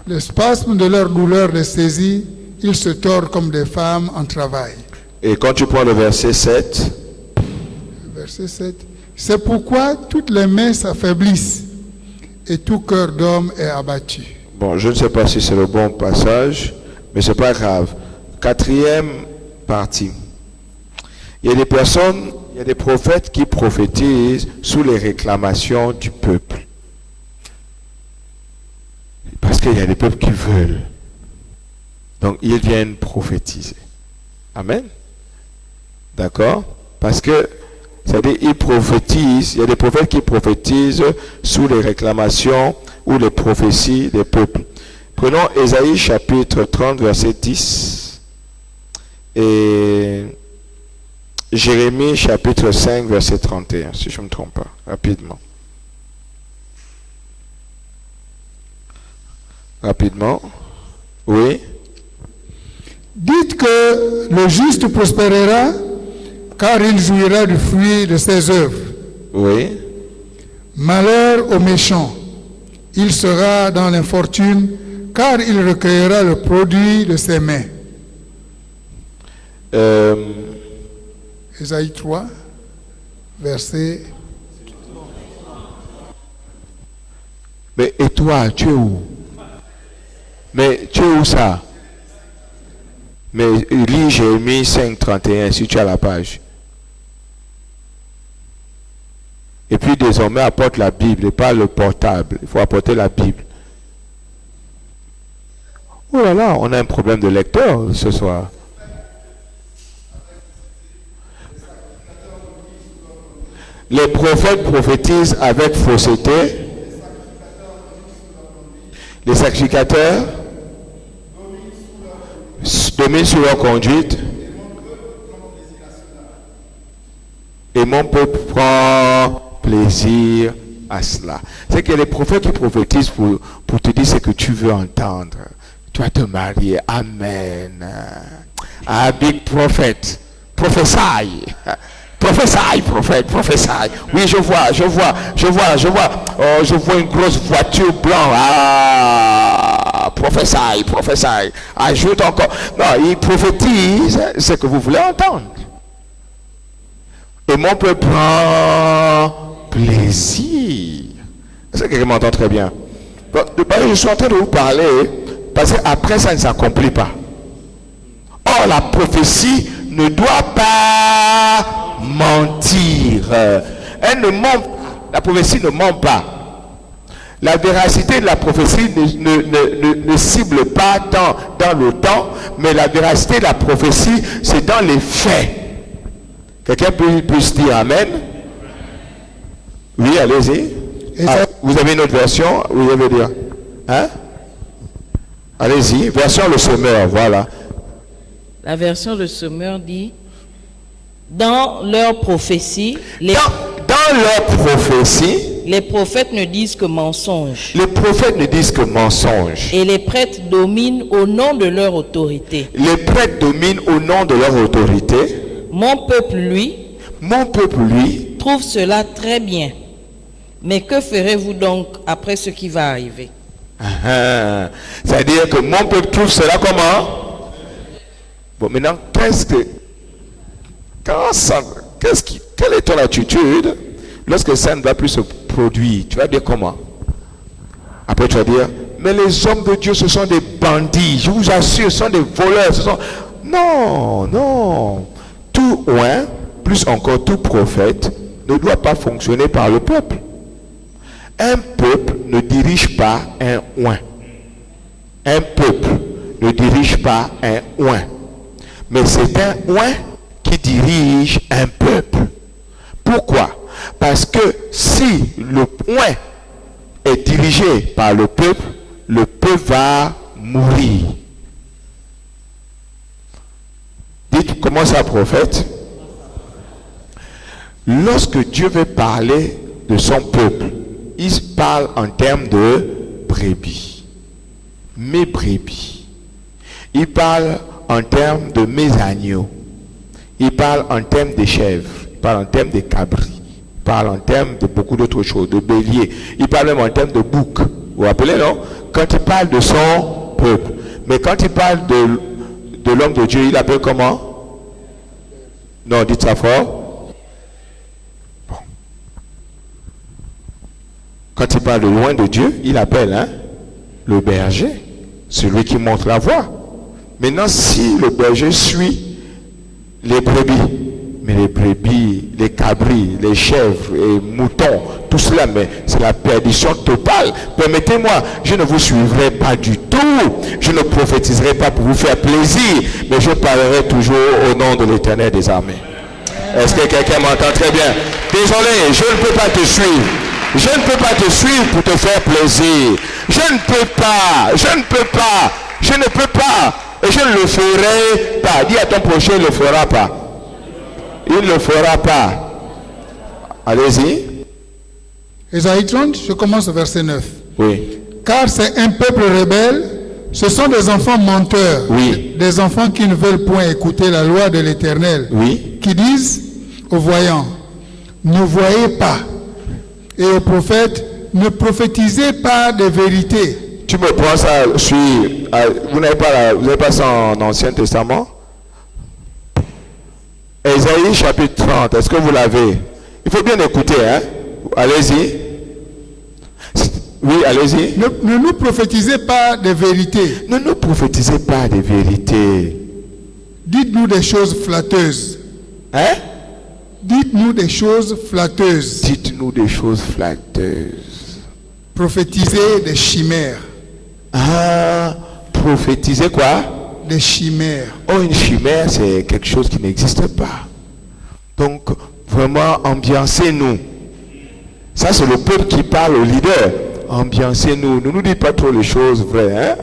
S2: le spasme de leur douleur les saisit, ils se tordent comme des femmes en travail.
S1: Et quand tu prends le verset 7,
S2: Verset 7, c'est pourquoi toutes les mains s'affaiblissent et tout cœur d'homme est abattu.
S1: bon, je ne sais pas si c'est le bon passage, mais c'est pas grave. 4e partie. Il y a des personnes, il y a des prophètes qui prophétisent sous les réclamations du peuple. Parce qu'il y a des peuples qui veulent. Donc, ils viennent prophétiser. Amen. D'accord? Parce que, c'est-à-dire, ils prophétisent, il y a des prophètes qui prophétisent sous les réclamations ou les prophéties des peuples. Prenons Ésaïe chapitre 30, verset 10 et Jérémie chapitre 5, verset 31, si je ne me trompe pas, rapidement. Rapidement. Oui.
S2: Dites que le juste prospérera, car il jouira du fruit de ses œuvres.
S1: Oui.
S2: Malheur au méchant, il sera dans l'infortune, car il recueillera le produit de ses mains. Ésaïe 3, verset...
S1: Mais et toi, tu es où? Mais tu es où ça? Mais lis Jérémie 5, 31 si tu as la page. Et puis désormais apporte la Bible et pas le portable. Il faut apporter la Bible. Oh là là, on a un problème de lecteur ce soir. Les prophètes prophétisent avec fausseté. Les sacrificateurs dominent sur leur conduite. Et mon peuple prend plaisir à cela. C'est que les prophètes qui prophétisent pour te dire ce que tu veux entendre. Tu vas te marier. Amen. Ah, big prophet. Prophesy. Prophesy, prophète, prophesy. Oui, je vois. Oh, je vois une grosse voiture blanche. Ah, prophesy. Ajoute encore. Non, il prophétise ce que vous voulez entendre. Et mon peuple prend plaisir. Est-ce que quelqu'un m'entend très bien? Je suis en train de vous parler parce qu'après ça ne s'accomplit pas. Or, la prophétie ne doit pas mentir. Elle ne ment. La prophétie ne ment pas. La véracité de la prophétie ne cible pas tant dans le temps, mais la véracité de la prophétie, c'est dans les faits. Quelqu'un peut se dire Amen? Oui, allez-y. Vous avez une autre version? Vous allez dire. Hein? Allez-y. Version le semeur, voilà.
S3: La version de Semeur dit, dans leur prophétie, les prophètes ne disent que mensonges.
S1: Les prophètes ne disent que mensonges.
S3: Et les prêtres dominent au nom de leur autorité.
S1: Les prêtres dominent au nom de leur autorité.
S3: Mon peuple, lui, trouve cela très bien. Mais que ferez-vous donc après ce qui va arriver?
S1: C'est-à-dire que mon peuple trouve cela comment? Bon, maintenant, quelle est ton attitude lorsque ça ne va plus se produire? Tu vas dire comment? Après, tu vas dire, mais les hommes de Dieu, ce sont des bandits. Je vous assure, ce sont des voleurs. Non. Tout oint, plus encore tout prophète, ne doit pas fonctionner par le peuple. Un peuple ne dirige pas un oint. Un peuple ne dirige pas un oint. Mais c'est un oint qui dirige un peuple. Pourquoi? Parce que si le oint est dirigé par le peuple va mourir. Dites, comment ça, prophète? Lorsque Dieu veut parler de son peuple, il parle en termes de brebis. Mes brebis. Il parle en termes de mes agneaux. Il parle en termes des chèvres. Il parle en termes des cabris. Il parle en termes de beaucoup d'autres choses, de béliers. Il parle même en termes de boucs. Vous vous rappelez, non? Quand il parle de son peuple. Mais quand il parle de l'homme de Dieu, il appelle comment? Non, dites ça fort. Bon. Quand il parle de loin de Dieu, il appelle le berger, celui qui montre la voie. Maintenant, si le berger suit les brebis, mais les brebis, les cabris, les chèvres et moutons, tout cela, mais c'est la perdition totale. Permettez-moi, je ne vous suivrai pas du tout. Je ne prophétiserai pas pour vous faire plaisir, mais je parlerai toujours au nom de l'Éternel des armées. Est-ce que quelqu'un m'entend très bien? Désolé, je ne peux pas te suivre. Je ne peux pas te suivre pour te faire plaisir. Je ne peux pas. Et je ne le ferai pas. Dis à ton prochain, il ne le fera pas. Il ne le fera pas. Allez-y.
S2: Ésaïe 30, je commence au verset 9.
S1: Oui.
S2: Car c'est un peuple rebelle, ce sont des enfants menteurs,
S1: Oui.
S2: des enfants qui ne veulent point écouter la loi de l'Éternel,
S1: Oui.
S2: qui disent aux voyants, ne voyez pas, et aux prophètes, ne prophétisez pas de vérité.
S1: Tu me prends ça sur... vous n'avez pas ça en Ancien Testament? Ésaïe chapitre 30, est-ce que vous l'avez? Il faut bien écouter, Allez-y. Oui, allez-y.
S2: Ne nous prophétisez pas de vérité.
S1: Ne nous prophétisez pas des vérités.
S2: Dites-nous des choses flatteuses. Dites-nous des choses flatteuses.
S1: Dites-nous des choses flatteuses.
S2: Prophétisez des chimères.
S1: Prophétiser quoi?
S2: Des chimères.
S1: Oh, une chimère, c'est quelque chose qui n'existe pas. Donc, vraiment, ambiancez-nous. Ça, c'est le peuple qui parle au leader. Ambiancez-nous. Ne nous dites pas trop les choses vraies.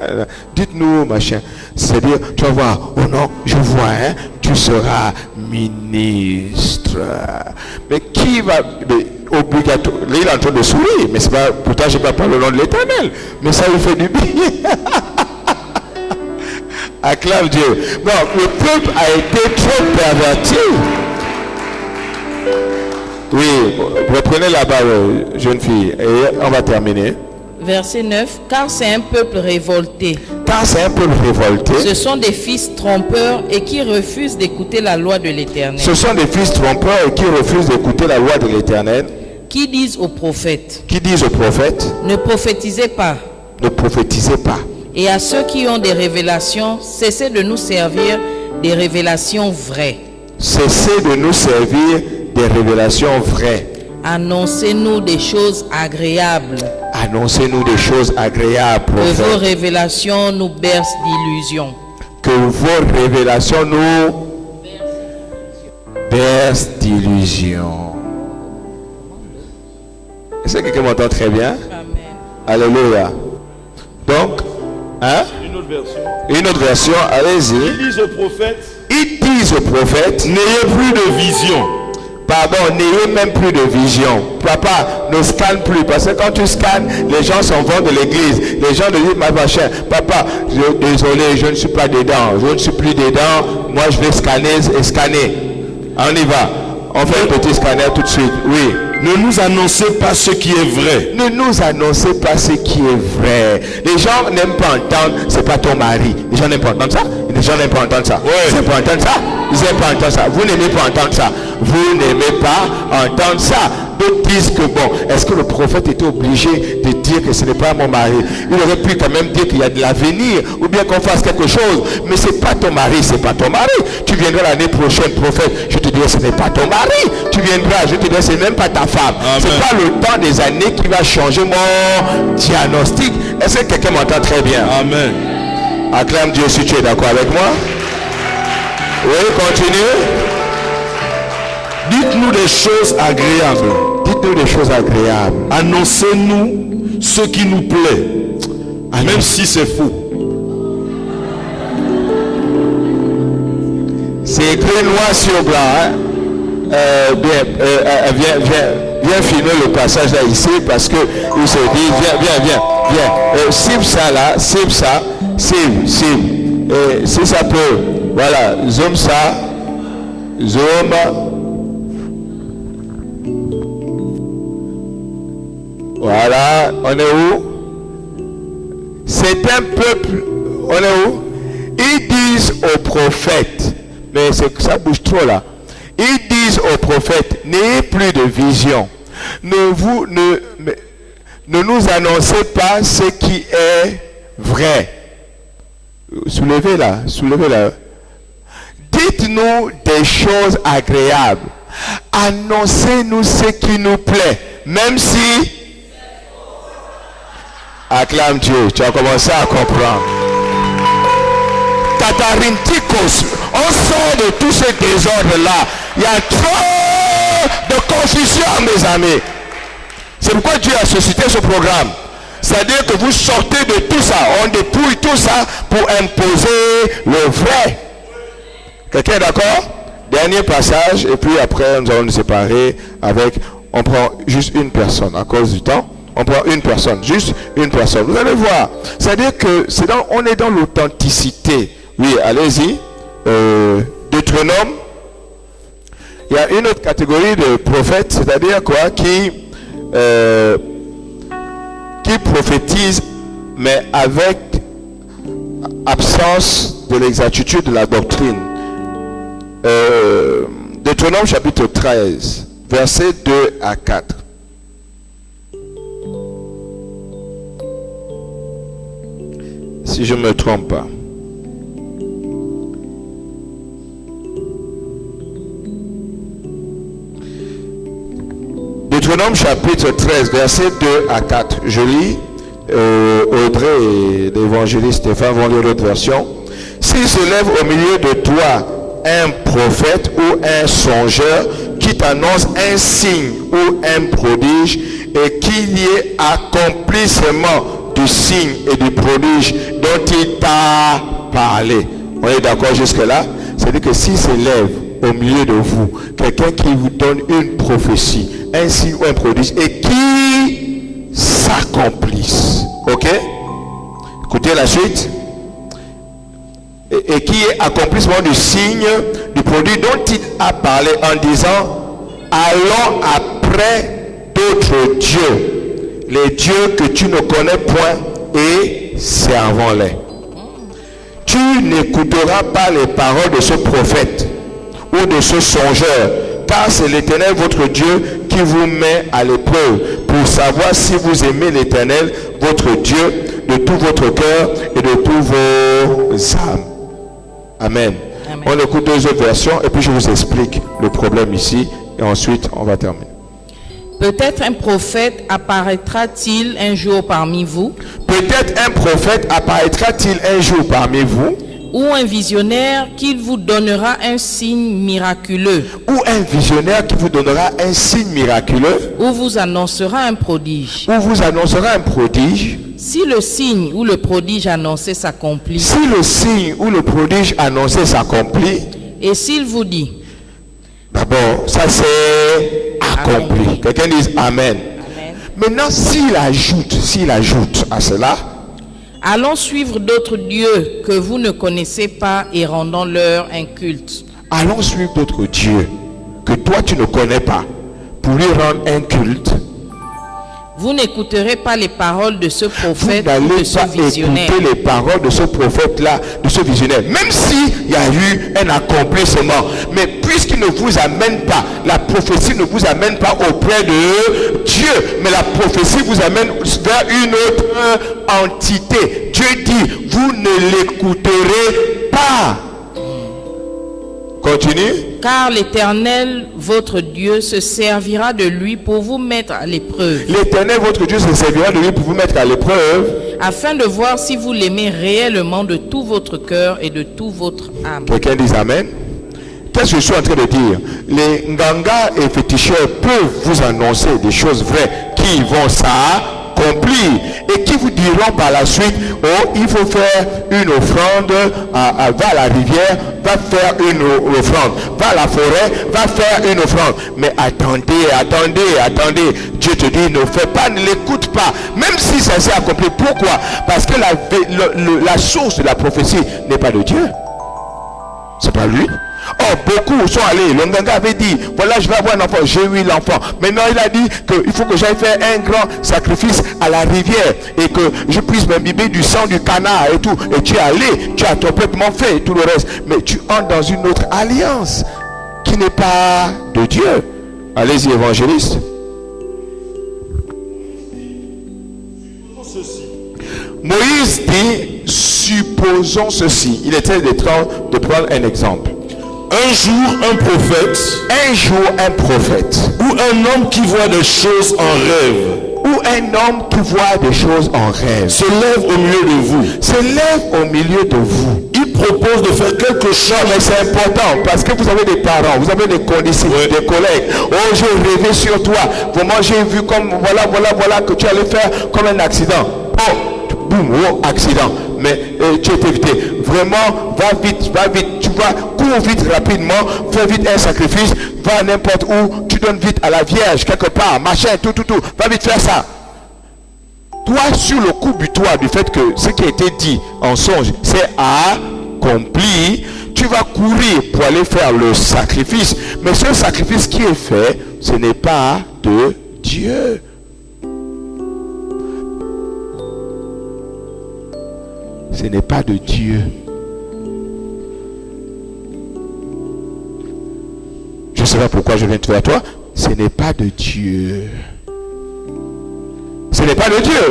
S1: Dites-nous, machin. C'est-à-dire, tu vas voir, oh non, je vois, tu seras ministre. Mais qui va... obligatoire. Là, il est en train de sourire, mais c'est pas, pourtant je ne parle pas le nom de l'Éternel, mais ça lui fait du bien. Acclame Dieu. Non, le peuple a été trop perverti. Oui, reprenez là-bas, jeune fille, et on va terminer.
S3: Verset 9. Car c'est un peuple révolté.
S1: Car c'est un peuple révolté.
S3: Ce sont des fils trompeurs et qui refusent d'écouter la loi de l'Éternel.
S1: Ce sont des fils trompeurs et qui refusent d'écouter la loi de l'Éternel.
S3: Qui disent aux prophètes,
S1: Qui disent aux prophètes,
S3: ne prophétisez pas.
S1: ne prophétisez pas.
S3: Et à ceux qui ont des révélations, cessez de nous servir des révélations vraies.
S1: Cessez de nous servir des révélations vraies.
S3: Annoncez-nous des choses agréables.
S1: Annoncez-nous des choses agréables,
S3: Que
S1: prophète.
S3: vos révélations nous bercent d'illusions.
S1: Que vos révélations nous bercent d'illusions. Est-ce que quelqu'un m'entend très bien?
S3: Amen.
S1: Alléluia. Donc, Une autre version, allez-y.
S4: Ils disent aux prophètes,
S1: Ils disent aux prophètes,
S4: n'ayez plus de vision.
S1: pardon, n'ayez même plus de vision. Papa, ne scanne plus. Parce que quand tu scannes, les gens s'en vont de l'église. Les gens te disent, ma machin, papa, désolé, je ne suis pas dedans. Je ne suis plus dedans. Moi, je vais scanner et scanner. On y va. On fait un petit scanner tout de suite. Oui.
S4: Ne nous annoncez pas ce qui est vrai.
S1: Ne nous annoncez pas ce qui est vrai. Les gens n'aiment pas entendre, c'est pas ton mari. Les gens n'aiment pas entendre ça. Les gens n'aiment pas entendre ça.
S4: Ouais.
S1: Ils n'aiment pas entendre ça. Ils n'aiment pas entendre ça. Vous n'aimez pas entendre ça. Vous n'aimez pas entendre ça. D'autres disent que bon, est-ce que le prophète était obligé de dire que ce n'est pas mon mari? Il aurait pu quand même dire qu'il y a de l'avenir, ou bien qu'on fasse quelque chose. Mais c'est pas ton mari, c'est pas ton mari. Tu viendras l'année prochaine, prophète, je te dirai ce n'est pas ton mari. Tu viendras, je te dirai c'est même pas ta femme.
S4: Amen.
S1: C'est pas le temps des années qui va changer mon diagnostic. Est-ce que quelqu'un m'entend très bien?
S4: Amen.
S1: Acclame Dieu si tu es d'accord avec moi. Oui, continue.
S4: Dites-nous des choses agréables.
S1: Dites-nous des choses agréables.
S4: Annoncez-nous ce qui nous plaît, même si c'est faux.
S1: C'est écrit noir sur blanc. Hein? Viens filmer le passage là ici parce que il se dit viens. Cible ça là, cible ça, cible. Si ça peut, voilà, zoom ça, zoom. Voilà, on est où? C'est un peuple, on est où? Ils disent aux prophètes, mais ça bouge trop là. Ils disent aux prophètes, n'ayez plus de vision. Ne nous annoncez pas ce qui est vrai. Soulevez là. Dites-nous des choses agréables. Annoncez-nous ce qui nous plaît, même si... Acclame Dieu, tu as commencé à comprendre. Katarintikos, on sort de tout ce désordre-là. Il y a trop de confusion, mes amis. C'est pourquoi Dieu a suscité ce programme. C'est-à-dire que vous sortez de tout ça. On dépouille tout ça pour imposer le vrai. Quelqu'un est d'accord? Dernier passage, et puis après nous allons nous séparer avec... On prend juste une personne à cause du temps. On prend une personne, juste une personne. Vous allez voir. C'est-à-dire que on est dans l'authenticité. Oui, allez-y. Deutéronome. Il y a une autre catégorie de prophètes, c'est-à-dire quoi, qui prophétisent, mais avec absence de l'exactitude de la doctrine. Deutéronome chapitre 13, versets 2 à 4. Si je ne me trompe pas. Deutéronome chapitre 13, versets 2 à 4. Je lis. Audrey et l'évangéliste Stéphane vont lire l'autre version. S'il se lève au milieu de toi un prophète ou un songeur qui t'annonce un signe ou un prodige et qu'il y ait accomplissement du signe et du prodige dont il t'a parlé. On est d'accord jusque là? C'est-à-dire que s'il se lève au milieu de vous quelqu'un qui vous donne une prophétie, un signe ou un prodige et qui s'accomplisse, ok? Écoutez la suite. Et qui est accomplissement du signe du produit dont il a parlé en disant allons après d'autres dieux, les dieux que tu ne connais point, et servons-les. Tu n'écouteras pas les paroles de ce prophète ou de ce songeur, car c'est l'Éternel votre Dieu qui vous met à l'épreuve pour savoir si vous aimez l'Éternel votre Dieu de tout votre cœur et de tous vos âmes. Amen.
S3: Amen.
S1: On écoute deux autres versions et puis je vous explique le problème ici et ensuite on va terminer.
S3: Peut-être un prophète apparaîtra-t-il un jour parmi vous,
S1: Peut-être un prophète apparaîtra-t-il un jour parmi vous,
S3: ou un visionnaire qui vous donnera un signe miraculeux,
S1: ou un visionnaire qui vous donnera un signe miraculeux,
S3: ou vous annoncera un prodige.
S1: ou vous annoncera un prodige.
S3: Si le signe ou le prodige annoncé s'accomplit,
S1: Si le signe ou le prodige annoncé s'accomplit,
S3: et s'il vous dit
S1: d'abord, ça c'est accompli.
S3: Accompli.
S1: Quelqu'un dise Amen.
S3: Amen.
S1: Maintenant, s'il ajoute à cela,
S3: allons suivre d'autres dieux que vous ne connaissez pas et rendons-leur un culte.
S1: allons suivre d'autres dieux que toi tu ne connais pas pour lui rendre un culte,
S3: vous n'écouterez pas les paroles de ce
S1: vous
S3: prophète ou
S1: n'allez
S3: de ce
S1: pas
S3: visionnaire.
S1: écouter les paroles de ce prophète-là, de ce visionnaire, même s'il y a eu un accomplissement. Mais puisqu'il ne vous amène pas, la prophétie ne vous amène pas auprès de Dieu, mais la prophétie vous amène vers une autre entité. Dieu dit, vous ne l'écouterez pas. Continue.
S3: Car l'Éternel, votre Dieu, se servira de lui pour vous mettre à l'épreuve,
S1: L'Éternel, votre Dieu, se servira de lui pour vous mettre à l'épreuve,
S3: afin de voir si vous l'aimez réellement de tout votre cœur et de toute votre âme.
S1: Quelqu'un dit Amen. Qu'est-ce que je suis en train de dire? Les nganga et féticheurs peuvent vous annoncer des choses vraies qui vont s'accomplir et qui vous diront par la suite, oh, il faut faire une offrande, va à la rivière, va faire une offrande, va à la forêt, va faire une offrande. Mais attendez, Dieu te dit, ne fais pas, ne l'écoute pas, même si ça s'est accompli. Pourquoi? Parce que la source de la prophétie n'est pas de Dieu, c'est pas lui. Oh, beaucoup sont allés. Le Nganga avait dit, voilà, je vais avoir un enfant. J'ai eu l'enfant. Maintenant, il a dit qu'il faut que j'aille faire un grand sacrifice à la rivière et que je puisse m'imbiber du sang du canard et tout. Et tu es allé, tu as complètement fait et tout le reste. Mais tu entres dans une autre alliance qui n'est pas de Dieu. Allez-y, évangéliste. Moïse dit, supposons ceci. Il était de prendre un exemple.
S4: Un jour, un prophète
S1: Ou
S4: un homme qui voit des choses en rêve
S1: un homme qui voit des choses en rêve
S4: se lève au milieu de vous. Il propose de faire quelque chose.
S1: Non, mais c'est important parce que vous avez des parents, vous avez des condisciples, des collègues. Oh, j'ai rêvé sur toi. Vraiment, j'ai vu comme voilà que tu allais faire comme un accident. Oh, boum, oh, accident. Mais tu es évité. Vraiment, va vite, tu vas, cours vite rapidement, fais vite un sacrifice, va n'importe où, tu donnes vite à la Vierge, quelque part, machin, tout, va vite faire ça. Toi, sur le coup butoir du fait que ce qui a été dit en songe, c'est accompli, tu vas courir pour aller faire le sacrifice. Mais ce sacrifice qui est fait, ce n'est pas de Dieu. Ce n'est pas de Dieu. Je ne sais pas pourquoi je viens te vers toi. Ce n'est pas de Dieu. Ce n'est pas de Dieu.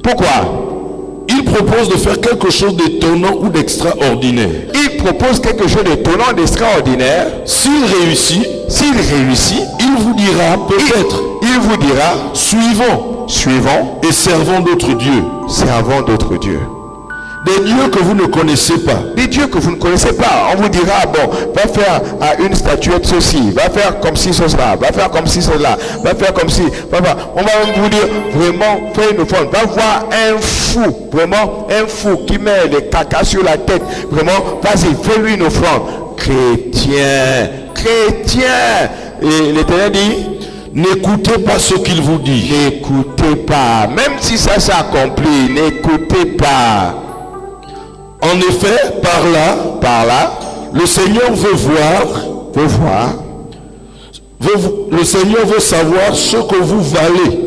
S1: Pourquoi?
S4: Il propose de faire quelque chose d'étonnant ou d'extraordinaire.
S1: Il propose quelque chose d'étonnant, d'extraordinaire.
S4: S'il réussit,
S1: il vous dira
S4: peut-être.
S1: Il vous dira,
S4: suivons et servons d'autres dieux.
S1: Servons d'autres dieux.
S4: Des dieux que vous ne connaissez pas.
S1: Des dieux que vous ne connaissez pas. On vous dira, bon, va faire à une statuette ceci, va faire comme si cela, va faire comme si cela, va faire comme si. On va vous dire, vraiment, fais une offrande. Va voir un fou, vraiment, un fou qui met des cacas sur la tête. Vraiment, vas-y, fais-lui une offrande. Chrétien. Et l'Éternel dit,
S4: n'écoutez pas ce qu'il vous dit.
S1: N'écoutez pas. Même si ça s'accomplit, n'écoutez pas.
S4: En effet, par là, le Seigneur veut voir. Le Seigneur veut savoir ce que vous valez.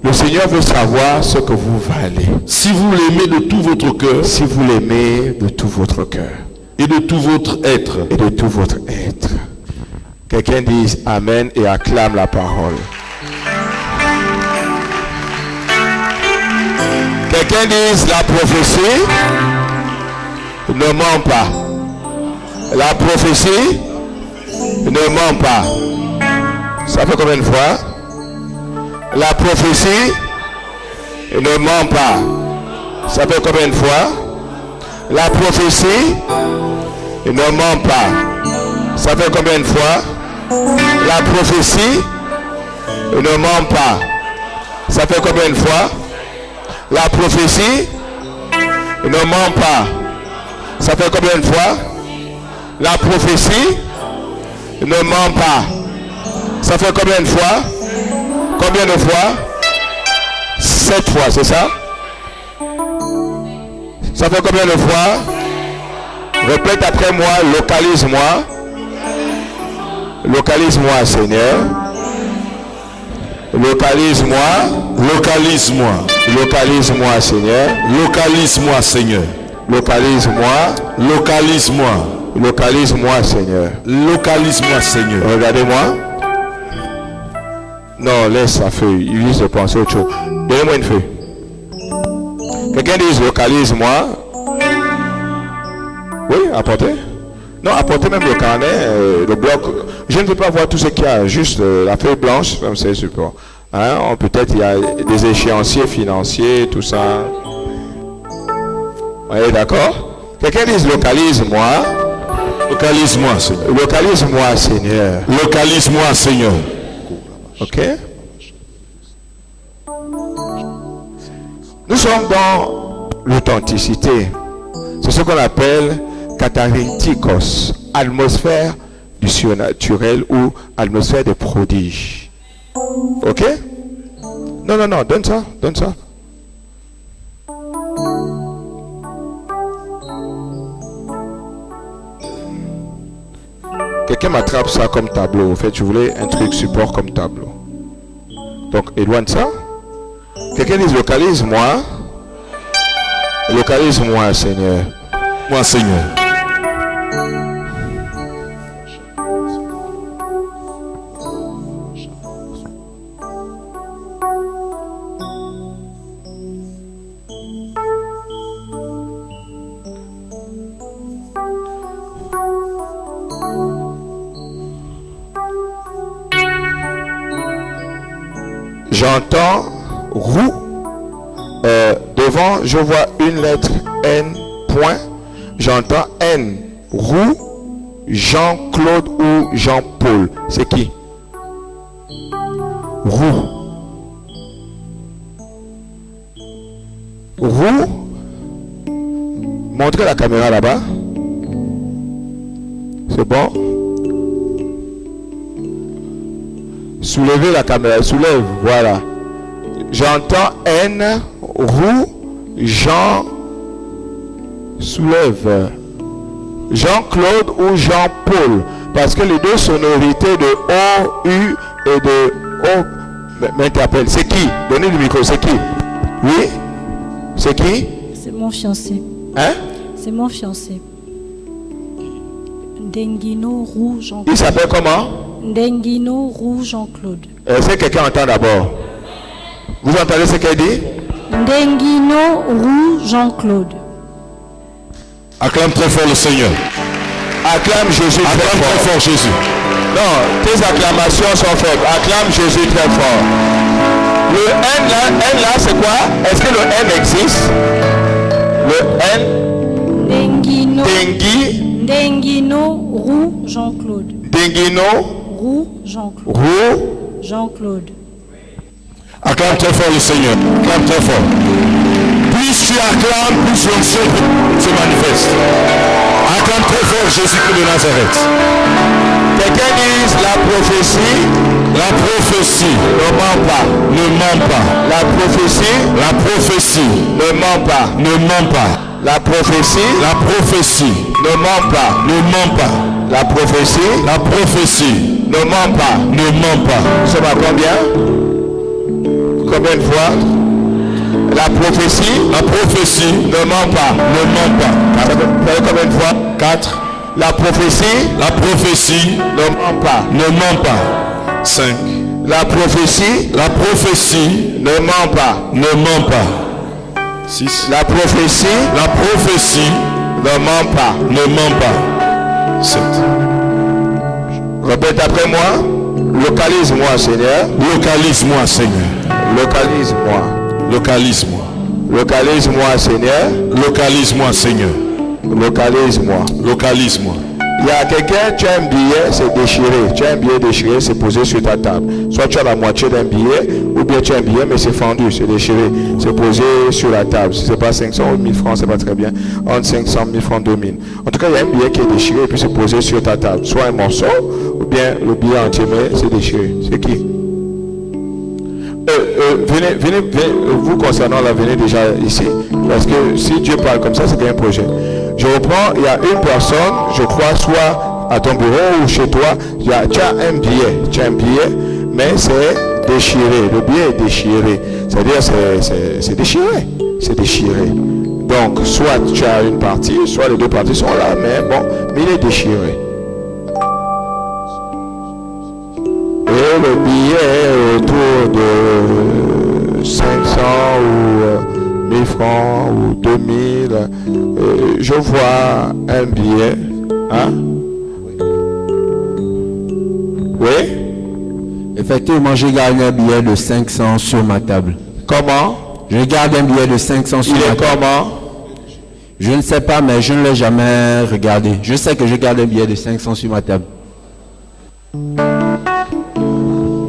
S1: Le Seigneur veut savoir ce que vous valez.
S4: Si vous l'aimez de tout votre cœur.
S1: Si vous l'aimez de tout votre cœur.
S4: Et de tout votre être.
S1: Et de tout votre être. Quelqu'un dise Amen et acclame la parole. Quelqu'un dise la prophétie ne ment pas. La prophétie ne ment pas. Ça fait combien de fois? La prophétie ne ment pas. Ça fait combien de fois? La prophétie ne ment pas. Ça fait combien de fois? La prophétie ne ment pas. Ça fait combien de fois? La prophétie ne ment pas. Ça fait combien de fois? La prophétie ne ment pas. Ça fait combien de fois? Combien de fois? 7 fois, c'est ça? Ça fait combien de fois? Répète après moi, localise-moi. Localise-moi, Seigneur. Localise-moi.
S4: Localise-moi.
S1: Localise-moi, Seigneur.
S4: Localise-moi, Seigneur.
S1: Localise-moi.
S4: Localise-moi.
S1: Localise-moi, Seigneur.
S4: Localise-moi, Seigneur.
S1: Regardez-moi. Non, laisse la feuille. Il risque de penser autre chose. Donnez-moi une feuille. Quelqu'un dit localise-moi. Oui, apportez. Non, apportez même le carnet, le bloc. Je ne veux pas voir tout ce qu'il y a, juste la feuille blanche, comme c'est super. Hein? Peut-être il y a des échéanciers financiers, tout ça. Oui, d'accord? Quelqu'un dit localise-moi.
S4: Localise-moi, Seigneur.
S1: Localise-moi, Seigneur.
S4: Localise-moi, Seigneur.
S1: Ok? Nous sommes dans l'authenticité. C'est ce qu'on appelle katarintikos, atmosphère du surnaturel ou atmosphère de prodige. Ok? Non, donne ça. Quelqu'un m'attrape ça comme tableau. En fait, je voulais un truc support comme tableau. Donc, éloigne ça. Quelqu'un dit localise-moi. Localise-moi, Seigneur.
S4: Moi, Seigneur.
S1: J'entends roue. Devant, je vois une lettre N, point. J'entends N, roue, Jean-Claude ou Jean-Paul. C'est qui? Roue. Roue. Montrez la caméra là-bas. C'est bon? Soulevez la caméra. Soulève. Voilà. J'entends N, roue, Jean, soulève. Jean-Claude ou Jean-Paul. Parce que les deux sonorités de O, U et de O m'interpellent. C'est qui? Donnez le micro. C'est qui? Oui? C'est qui?
S5: C'est mon fiancé.
S1: Hein?
S5: C'est mon fiancé. Ndenguino Roux Jean-Claude.
S1: Il s'appelle comment?
S5: Ndenguino Roux Jean-Claude.
S1: Est-ce que quelqu'un entend d'abord? Vous entendez ce qu'elle dit?
S5: Ndenguino Roux Jean-Claude.
S4: Acclame très fort le Seigneur.
S1: Acclame Jésus très
S4: Acclame
S1: fort.
S4: très fort Jésus.
S1: Non, tes acclamations sont faibles. Acclame Jésus très fort. Le N là, c'est quoi? Est-ce que le N existe? Le N.
S5: Ndenguino Roux Jean-Claude.
S1: Denguino.
S5: Roux Jean-Claude.
S1: Roux.
S5: Jean-Claude.
S4: Acclame très fort le Seigneur. Acclame très fort. Plus tu acclames, plus l'onction se manifeste. Acclame très fort Jésus-Christ de Nazareth.
S1: Quelqu'un dit la prophétie.
S4: La prophétie
S1: Ne ment pas.
S4: ne ment pas.
S1: La prophétie.
S4: La prophétie
S1: Ne ment pas.
S4: ne ment pas.
S1: La prophétie.
S4: La prophétie
S1: Ne ment pas.
S4: ne ment pas.
S1: La prophétie.
S4: La prophétie
S1: Ne ment pas.
S4: ne ment pas.
S1: Ça va combien? Combien de fois? La prophétie.
S4: La prophétie
S1: Ne ment pas.
S4: ne ment pas.
S1: Ça fait combien de fois?
S4: 4.
S1: La prophétie.
S4: La prophétie
S1: Ne ment pas.
S4: ne ment pas. 5.
S1: La prophétie.
S4: La prophétie
S1: Ne ment pas.
S4: ne ment pas. 6.
S1: La prophétie.
S4: La prophétie
S1: Ne ment pas.
S4: ne ment pas. 7.
S1: Répète après moi. Localise-moi, Seigneur.
S4: Localise-moi, Seigneur.
S1: Localise-moi.
S4: Localise-moi.
S1: Localise-moi, Seigneur.
S4: Localise-moi, Seigneur.
S1: Localise-moi.
S4: Localise-moi.
S1: Il y a quelqu'un, tu as un billet, c'est déchiré. Tu as un billet déchiré, c'est posé sur ta table. Soit tu as la moitié d'un billet, ou bien tu as un billet, mais c'est fendu, c'est déchiré. C'est posé sur la table. Si ce n'est pas 500 ou 1000 francs, c'est pas très bien. Entre 500, 1000 francs, 2000. En tout cas, il y a un billet qui est déchiré, et puis c'est posé sur ta table. Soit un morceau, ou bien le billet entier, mais c'est déchiré. C'est qui? Venez, vous concernant là, venez déjà ici. Parce que si Dieu parle comme ça, c'est qu'il y a un projet. Je reprends, il y a une personne, je crois, soit à ton bureau ou chez toi, tu as un billet, mais c'est déchiré. Le billet est déchiré. C'est-à-dire c'est déchiré. C'est déchiré. Donc, soit tu as une partie, soit les deux parties sont là, mais il est déchiré. Et le billet est autour de 500 ou 1000 francs ou 2000. Je vois un billet. Hein? Oui?
S6: Effectivement, j'ai gardé un billet de 500 sur ma table.
S1: Comment?
S6: Je garde un billet de 500 sur
S1: Il
S6: ma
S1: est
S6: table.
S1: comment?
S6: Je ne sais pas, mais je ne l'ai jamais regardé. Je sais que je garde un billet de 500 sur ma table.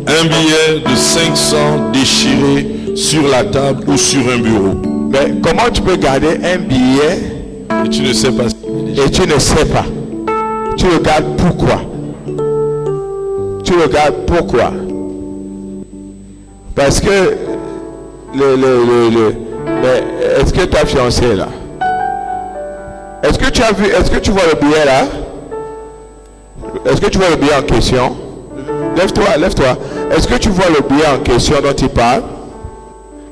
S4: Un billet de 500 déchiré sur la table ou sur un bureau.
S1: Mais comment tu peux garder un billet
S4: Et tu ne sais pas.
S1: et tu ne sais pas? Tu le gardes pourquoi? Tu le gardes pourquoi? Parce que mais est-ce que ta fiancée là? Est-ce que tu as vu, est-ce que tu vois le billet là? Est-ce que tu vois le billet en question? Lève-toi. Est-ce que tu vois le billet en question dont il parle?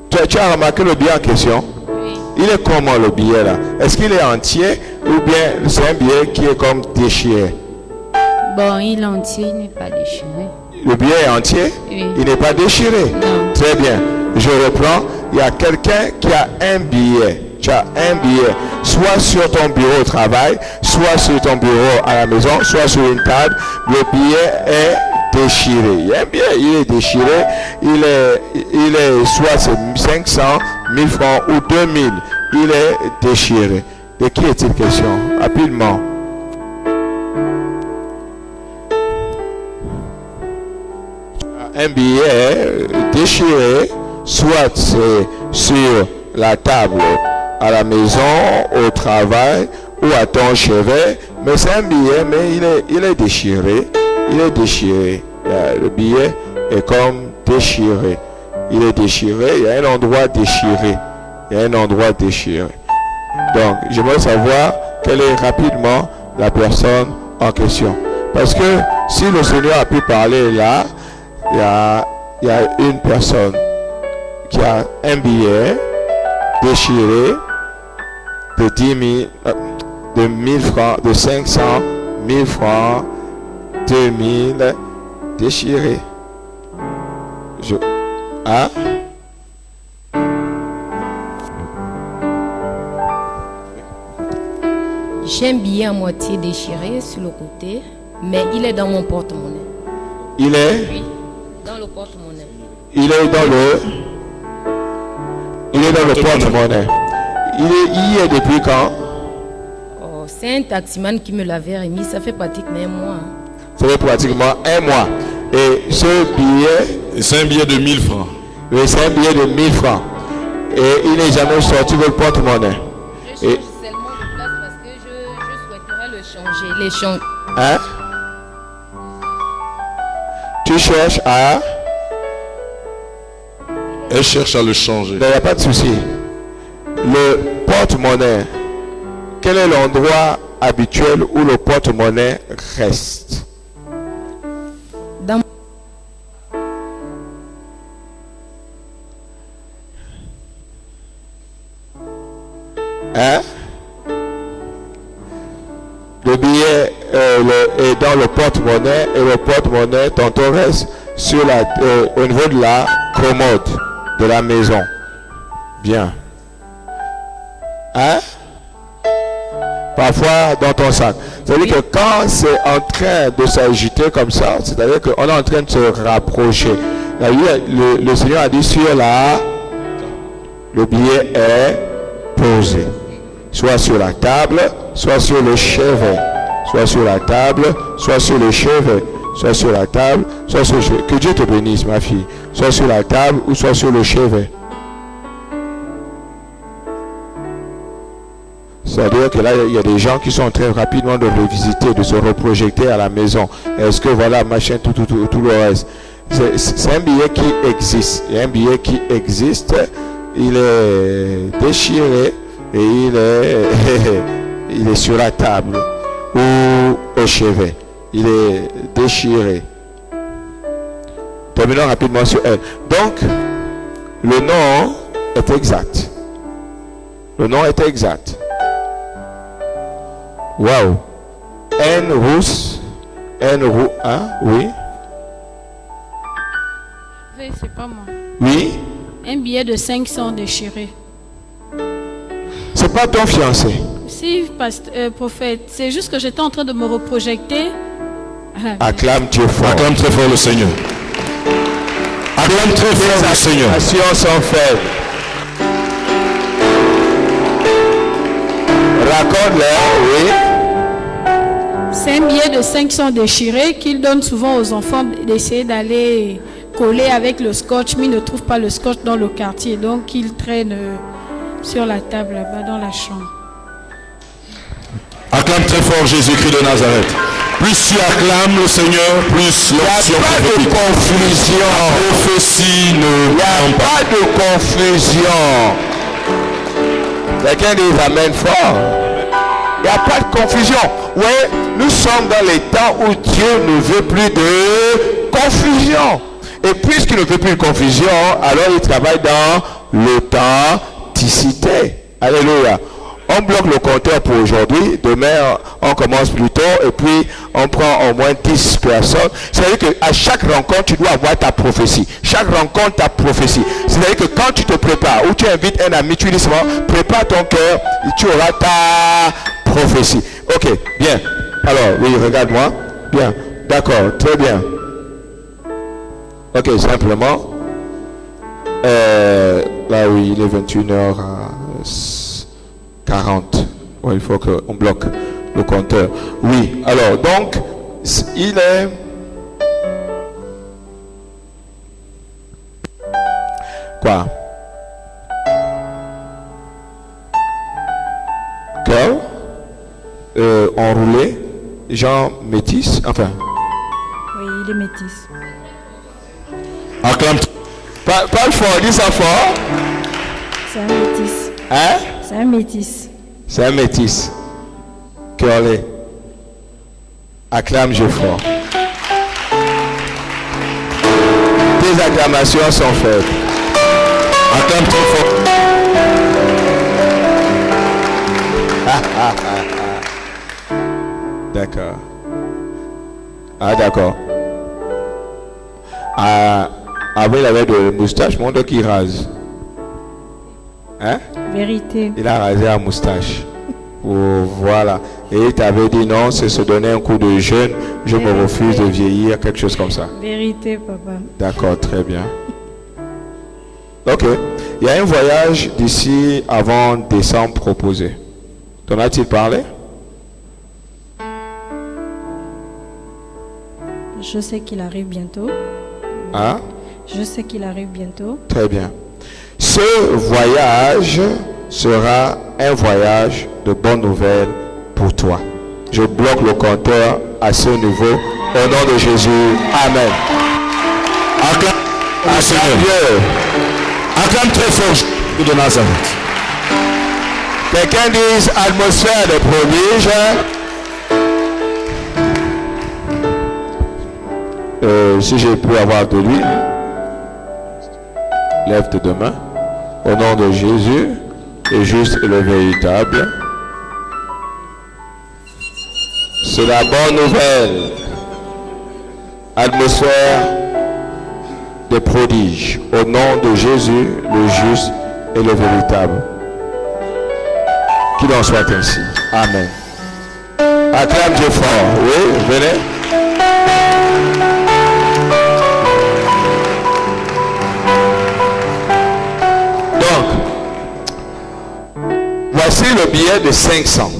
S1: Tu as remarqué le billet en question?
S3: Oui.
S1: Il est comment le billet là? Est-ce qu'il est entier ou bien c'est un billet qui est comme déchiré?
S5: Bon, il est entier, il n'est pas déchiré.
S1: Le billet est entier?
S5: Oui.
S1: Il n'est pas déchiré?
S5: Non.
S1: Très bien. Je reprends. Il y a quelqu'un qui a un billet. Tu as un billet, soit sur ton bureau au travail, soit sur ton bureau à la maison, soit sur une table. Le billet est déchiré. Il y a un billet, il est déchiré. Il est soit c'est 500, 1000 francs ou 2000. Il est déchiré. De qui est-il question? Rapidement. Un billet déchiré, soit c'est sur la table à la maison, au travail ou à ton chevet, mais c'est un billet, mais il est déchiré. Il est déchiré. Le billet est comme déchiré. Il est déchiré, il y a un endroit déchiré. Il y a un endroit déchiré. Donc, j'aimerais savoir quelle est rapidement la personne en question. Parce que si le Seigneur a pu parler là, il y a une personne qui a un billet déchiré de 10 000, de 1000 francs, de 500, 1000 francs, 2000 déchiré. Hein?
S7: J'ai un billet à moitié déchiré sur le côté, mais il est dans mon porte-monnaie.
S1: Il est?
S7: Oui, dans le porte-monnaie.
S1: Il est dans le porte-monnaie. Il y est depuis quand?
S7: Oh, c'est un taximan qui me l'avait remis, ça fait pratiquement un mois.
S1: Ça fait pratiquement un mois. Et ce billet,
S4: C'est un billet de 1000 francs.
S1: oui, c'est un billet de 1000 francs. Et il n'est jamais sorti de le porte-monnaie.
S7: Je
S1: Et,
S7: change seulement de place parce que je souhaiterais le changer.
S1: hein? Tu cherches à...
S4: Elle cherche à le changer.
S1: Il n'y a pas de souci. Le porte-monnaie, quel est l'endroit habituel où le porte-monnaie reste?
S7: Dans
S1: Hein? Le billet est dans le porte-monnaie et le porte-monnaie tantôt reste sur au niveau de la commode de la maison. Bien. Hein? Parfois dans ton sac. C'est-à-dire que quand c'est en train de s'agiter comme ça, c'est-à-dire qu'on est en train de se rapprocher. Là, le Seigneur a dit sur le billet est posé. Soit sur la table, soit sur le chevet. Soit sur la table, soit sur le chevet. Soit sur la table, soit sur le chevet. Que Dieu te bénisse, ma fille. Soit sur la table ou soit sur le chevet. C'est-à-dire que là, il y a des gens qui sont en train rapidement de revisiter, de se reprojeter à la maison. Est-ce que voilà, machin, tout le reste. C'est un billet qui existe. Il y a un billet qui existe. Il est déchiré et il est sur la table. ou au chevet. Il est déchiré. Terminons rapidement sur elle. Donc, le nom est exact. Le nom est exact. Waouh. N. Rousse. Hein? Oui.
S8: Oui, c'est pas moi.
S1: Oui.
S8: Un billet de 500 déchiré.
S1: C'est pas ton fiancé.
S8: Si, prophète, c'est juste que j'étais en train de me reprojecter.
S1: Acclame Dieu fort.
S4: Acclame très fort le Seigneur. Acclame très fort le Seigneur.
S1: Les actions sont faibles. Raconte-leur, oui.
S8: C'est un billet de 500 déchiré qu'il donne souvent aux enfants d'essayer d'aller coller avec le scotch, mais ils ne trouvent pas le scotch dans le quartier. Donc, ils traînent sur la table là-bas dans la chambre.
S4: Acclame très fort Jésus-Christ de Nazareth. Plus tu acclames le Seigneur, plus l'option prophétique.
S1: Il n'y a pas de confusion.
S4: La prophétie
S1: Il
S4: ne
S1: n'y a pas de confusion. Quelqu'un dit amen fort. Il n'y a pas de confusion. Oui, nous sommes dans les temps où Dieu ne veut plus de confusion. Et puisqu'il ne veut plus de confusion, alors il travaille dans l'authenticité. Alléluia. On bloque le compteur pour aujourd'hui. Demain, on commence plus tôt et puis on prend au moins 10 personnes. C'est-à-dire qu'à chaque rencontre, tu dois avoir ta prophétie. Chaque rencontre, ta prophétie. C'est-à-dire que quand tu te prépares ou tu invites un ami, tu dis seulement, prépare ton cœur et tu auras ta prophétie. Ok, bien. Alors, oui, regarde-moi. Bien. D'accord, très bien. Ok, simplement. Là, oui, il est 21h40. Ouais, il faut qu'on bloque le compteur. Oui, alors, donc, il est... Quoi? Cœur enroulé, genre métis, enfin.
S8: Oui, il est métis.
S4: acclame.
S1: Parle fort, dis ça fort.
S8: C'est un métis.
S1: Hein?
S8: C'est un métis.
S1: C'est un métis. Cœurlé. Acclame Dieu fort. Tes acclamations sont faites.
S4: Acclame très fort.
S1: D'accord. Ah, d'accord. Ah, avant il avait de moustache, mon doc il rase. Hein?
S8: Vérité.
S1: Il a rasé la moustache. Oh, voilà. Et il t'avait dit non, c'est se donner un coup de jeûne. Je me refuse de vieillir, quelque chose comme ça.
S8: Vérité, papa.
S1: D'accord, très bien. Ok. Il y a un voyage d'ici avant décembre proposé. T'en as-t-il parlé?
S8: Je sais qu'il arrive bientôt.
S1: Hein?
S8: Je sais qu'il arrive bientôt.
S1: Très bien. Ce voyage sera un voyage de bonnes nouvelles pour toi. Je bloque le compteur à ce niveau. Au nom de Jésus. Amen.
S4: Acclame le Seigneur.
S1: Dieu.
S4: Acclame très fort Jésus de Nazareth.
S1: Quelqu'un dise atmosphère de prodige. Si j'ai pu avoir de l'huile, lève tes deux mains. Au nom de Jésus, le juste et le véritable. C'est la bonne nouvelle. Atmosphère de prodige. Au nom de Jésus, le juste et le véritable. Qu'il en soit ainsi. Amen. Acclame Dieu fort. Oui, venez. Voici le billet de 500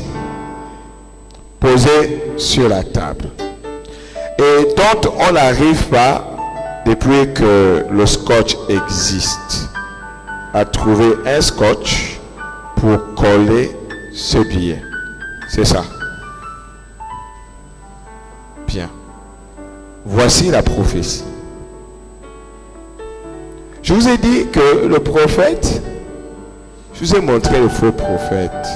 S1: posé sur la table et dont on n'arrive pas, depuis que le scotch existe, à trouver un scotch pour coller ce billet. C'est ça. Bien. Voici la prophétie. Je vous ai dit que le prophète, je vous ai montré le faux prophète.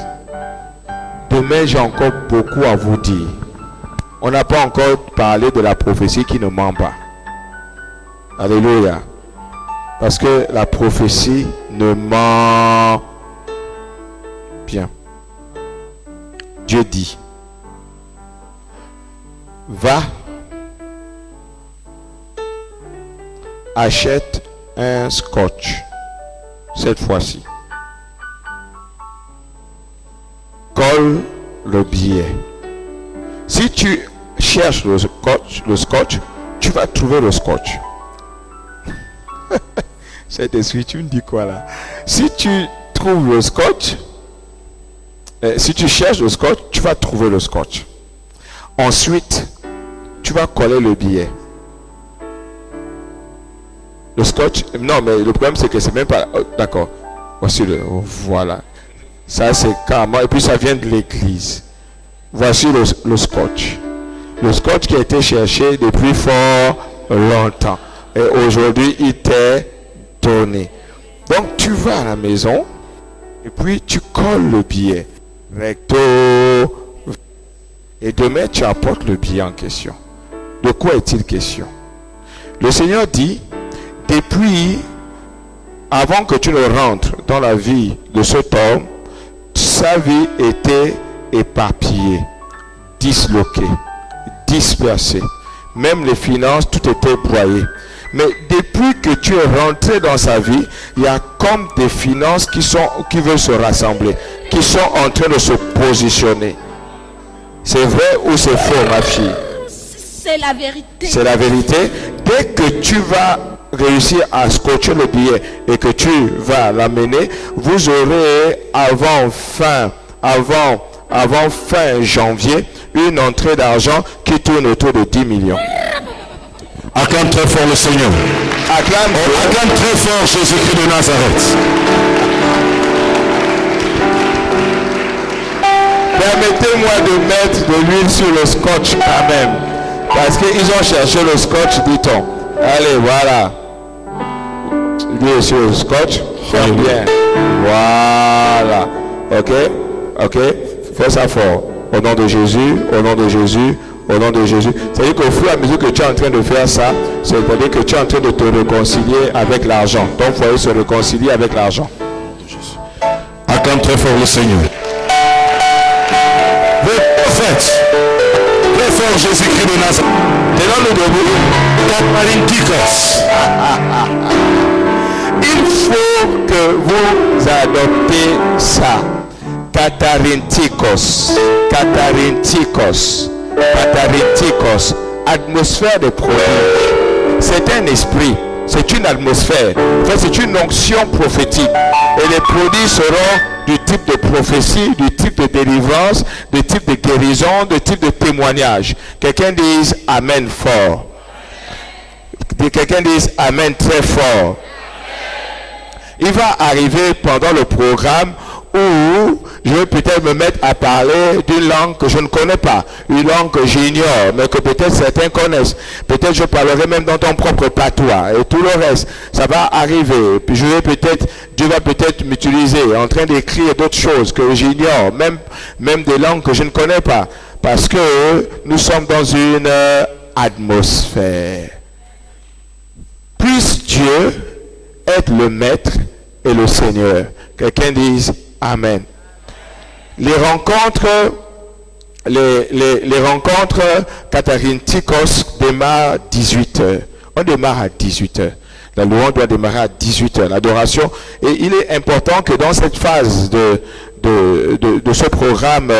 S1: 2 demain, j'ai encore beaucoup à vous dire. On n'a pas encore parlé de la prophétie qui ne ment pas. Alléluia. Parce que la prophétie ne ment bien. Dieu dit, va, achète un scotch cette fois-ci. Colle le billet. Si tu cherches le scotch, tu vas trouver le scotch. Cet esprit, tu me dis quoi là? Si tu trouves le scotch, si tu cherches le scotch, tu vas trouver le scotch. Ensuite, tu vas coller le billet. Le scotch, non, mais le problème c'est que c'est même pas. Oh, d'accord. Voici le. Oh, voilà. Ça c'est carrément. Et puis ça vient de l'église. Voici le scotch. Le scotch qui a été cherché depuis fort longtemps. Et aujourd'hui, il t'est donné. Donc tu vas à la maison et puis tu colles le billet. Recto. Et demain, tu apportes le billet en question. De quoi est-il question? Le Seigneur dit, depuis, avant que tu ne rentres dans la vie de cet homme, sa vie était éparpillée, disloquée, dispersée. Même les finances, tout était broyé. Mais depuis que tu es rentré dans sa vie, il y a comme des finances qui veulent se rassembler, qui sont en train de se positionner. C'est vrai ou c'est faux, ma fille?
S8: C'est la vérité.
S1: C'est la vérité. Dès que tu vas réussir à scotcher le billet et que tu vas l'amener, vous aurez avant fin janvier une entrée d'argent qui tourne autour de 10 millions.
S4: Acclame très fort le Seigneur. Acclame très fort Jésus-Christ de Nazareth.
S1: Permettez-moi de mettre de l'huile sur le scotch quand même. Parce qu'ils ont cherché le scotch, dit-on. Allez, voilà. L'huile sur le scotch. Ferme bien. Voilà. Ok. Fais ça fort. Au nom de Jésus, au nom de Jésus, au nom de Jésus. C'est-à-dire qu'au fur et à mesure que tu es en train de faire ça, c'est-à-dire que tu es en train de te réconcilier avec l'argent. Ton foyer se réconcilie avec l'argent.
S4: Acclame très fort le Seigneur. Le prophète, très fort Jésus-Christ de Nazareth.
S1: Tenons-nous debout.
S4: Katarintikos.
S1: Il faut que vous adoptez ça. Katarintikos. Atmosphère de prodige. C'est un esprit. C'est une atmosphère. En fait, c'est une onction prophétique. Et les prodiges seront du type de prophétie, du type de délivrance, du type de guérison, du type de témoignage. Quelqu'un dise Amen fort. Quelqu'un dise Amen très fort. Il va arriver pendant le programme où je vais peut-être me mettre à parler d'une langue que je ne connais pas, une langue que j'ignore, mais que peut-être certains connaissent. Peut-être je parlerai même dans ton propre patois et tout le reste, ça va arriver. Puis Dieu va peut-être m'utiliser en train d'écrire d'autres choses que j'ignore, même des langues que je ne connais pas, parce que nous sommes dans une atmosphère. Puisse Dieu être le maître et le Seigneur. Quelqu'un dise Amen. Les rencontres Katarintikos démarrent à 18h. On démarre à 18h. La louange doit démarrer à 18h. L'adoration. Et il est important que dans cette phase de ce programme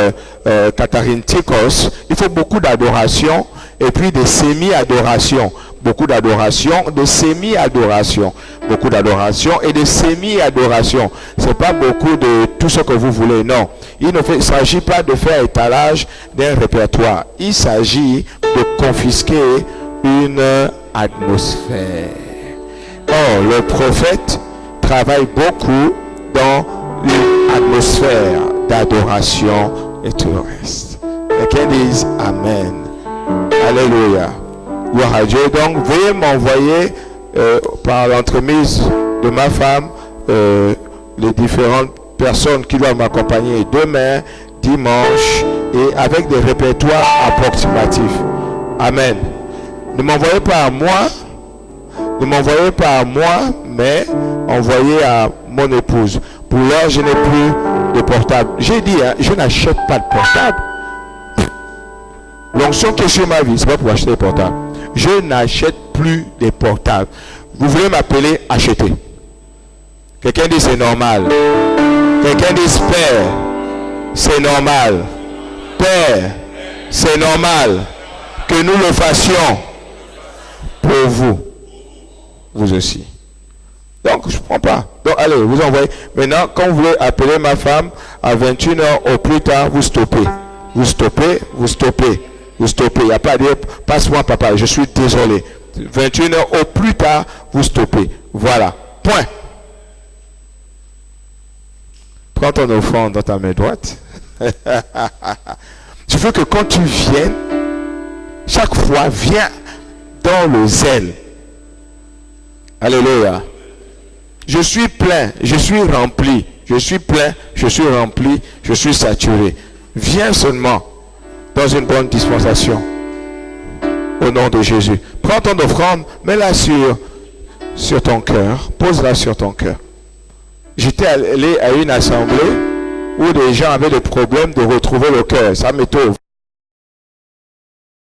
S1: Katarintikos, il faut beaucoup d'adoration et puis des semi-adorations. Beaucoup d'adoration, de semi-adoration. Beaucoup d'adoration et de semi-adoration. C'est pas beaucoup de tout ce que vous voulez, non. Il ne s'agit pas de faire étalage d'un répertoire. Il s'agit de confisquer une atmosphère. Or, le prophète travaille beaucoup dans une atmosphère d'adoration et tout le reste. Quelqu'un dise Amen. Alléluia. Gloire à Dieu. Donc, veuillez m'envoyer par l'entremise de ma femme les différentes personnes qui doivent m'accompagner demain, dimanche et avec des répertoires approximatifs. Amen. Ne m'envoyez pas à moi, mais envoyez à mon épouse. Pour l'heure, je n'ai plus de portable. J'ai dit, je n'achète pas de portable. L'onction qui est sur ma vie, c'est pas pour acheter des portables. Je n'achète plus de portables. Vous voulez m'appeler acheter. Quelqu'un dit c'est normal. Quelqu'un dit Père, c'est normal. Père, c'est normal que nous le fassions pour vous. Vous aussi. Donc, je ne prends pas. Donc, allez, vous envoyez. Maintenant, quand vous voulez appeler ma femme à 21h au plus tard, vous stoppez. Vous stoppez, vous stoppez. Vous stoppez. Il n'y a pas à dire, passe-moi papa, je suis désolé. 21h au plus tard, vous stoppez. Voilà. Point. Prends ton offrande dans ta main droite. Je veux que quand tu viennes, chaque fois, viens dans le zèle. Alléluia. Je suis plein, je suis rempli. Je suis plein, je suis rempli, je suis saturé. Viens seulement dans une bonne dispensation. Au nom de Jésus. Prends ton offrande, mets-la sur ton cœur. Pose-la sur ton cœur. J'étais allé à une assemblée où des gens avaient des problèmes de retrouver le cœur. Ça m'étonne.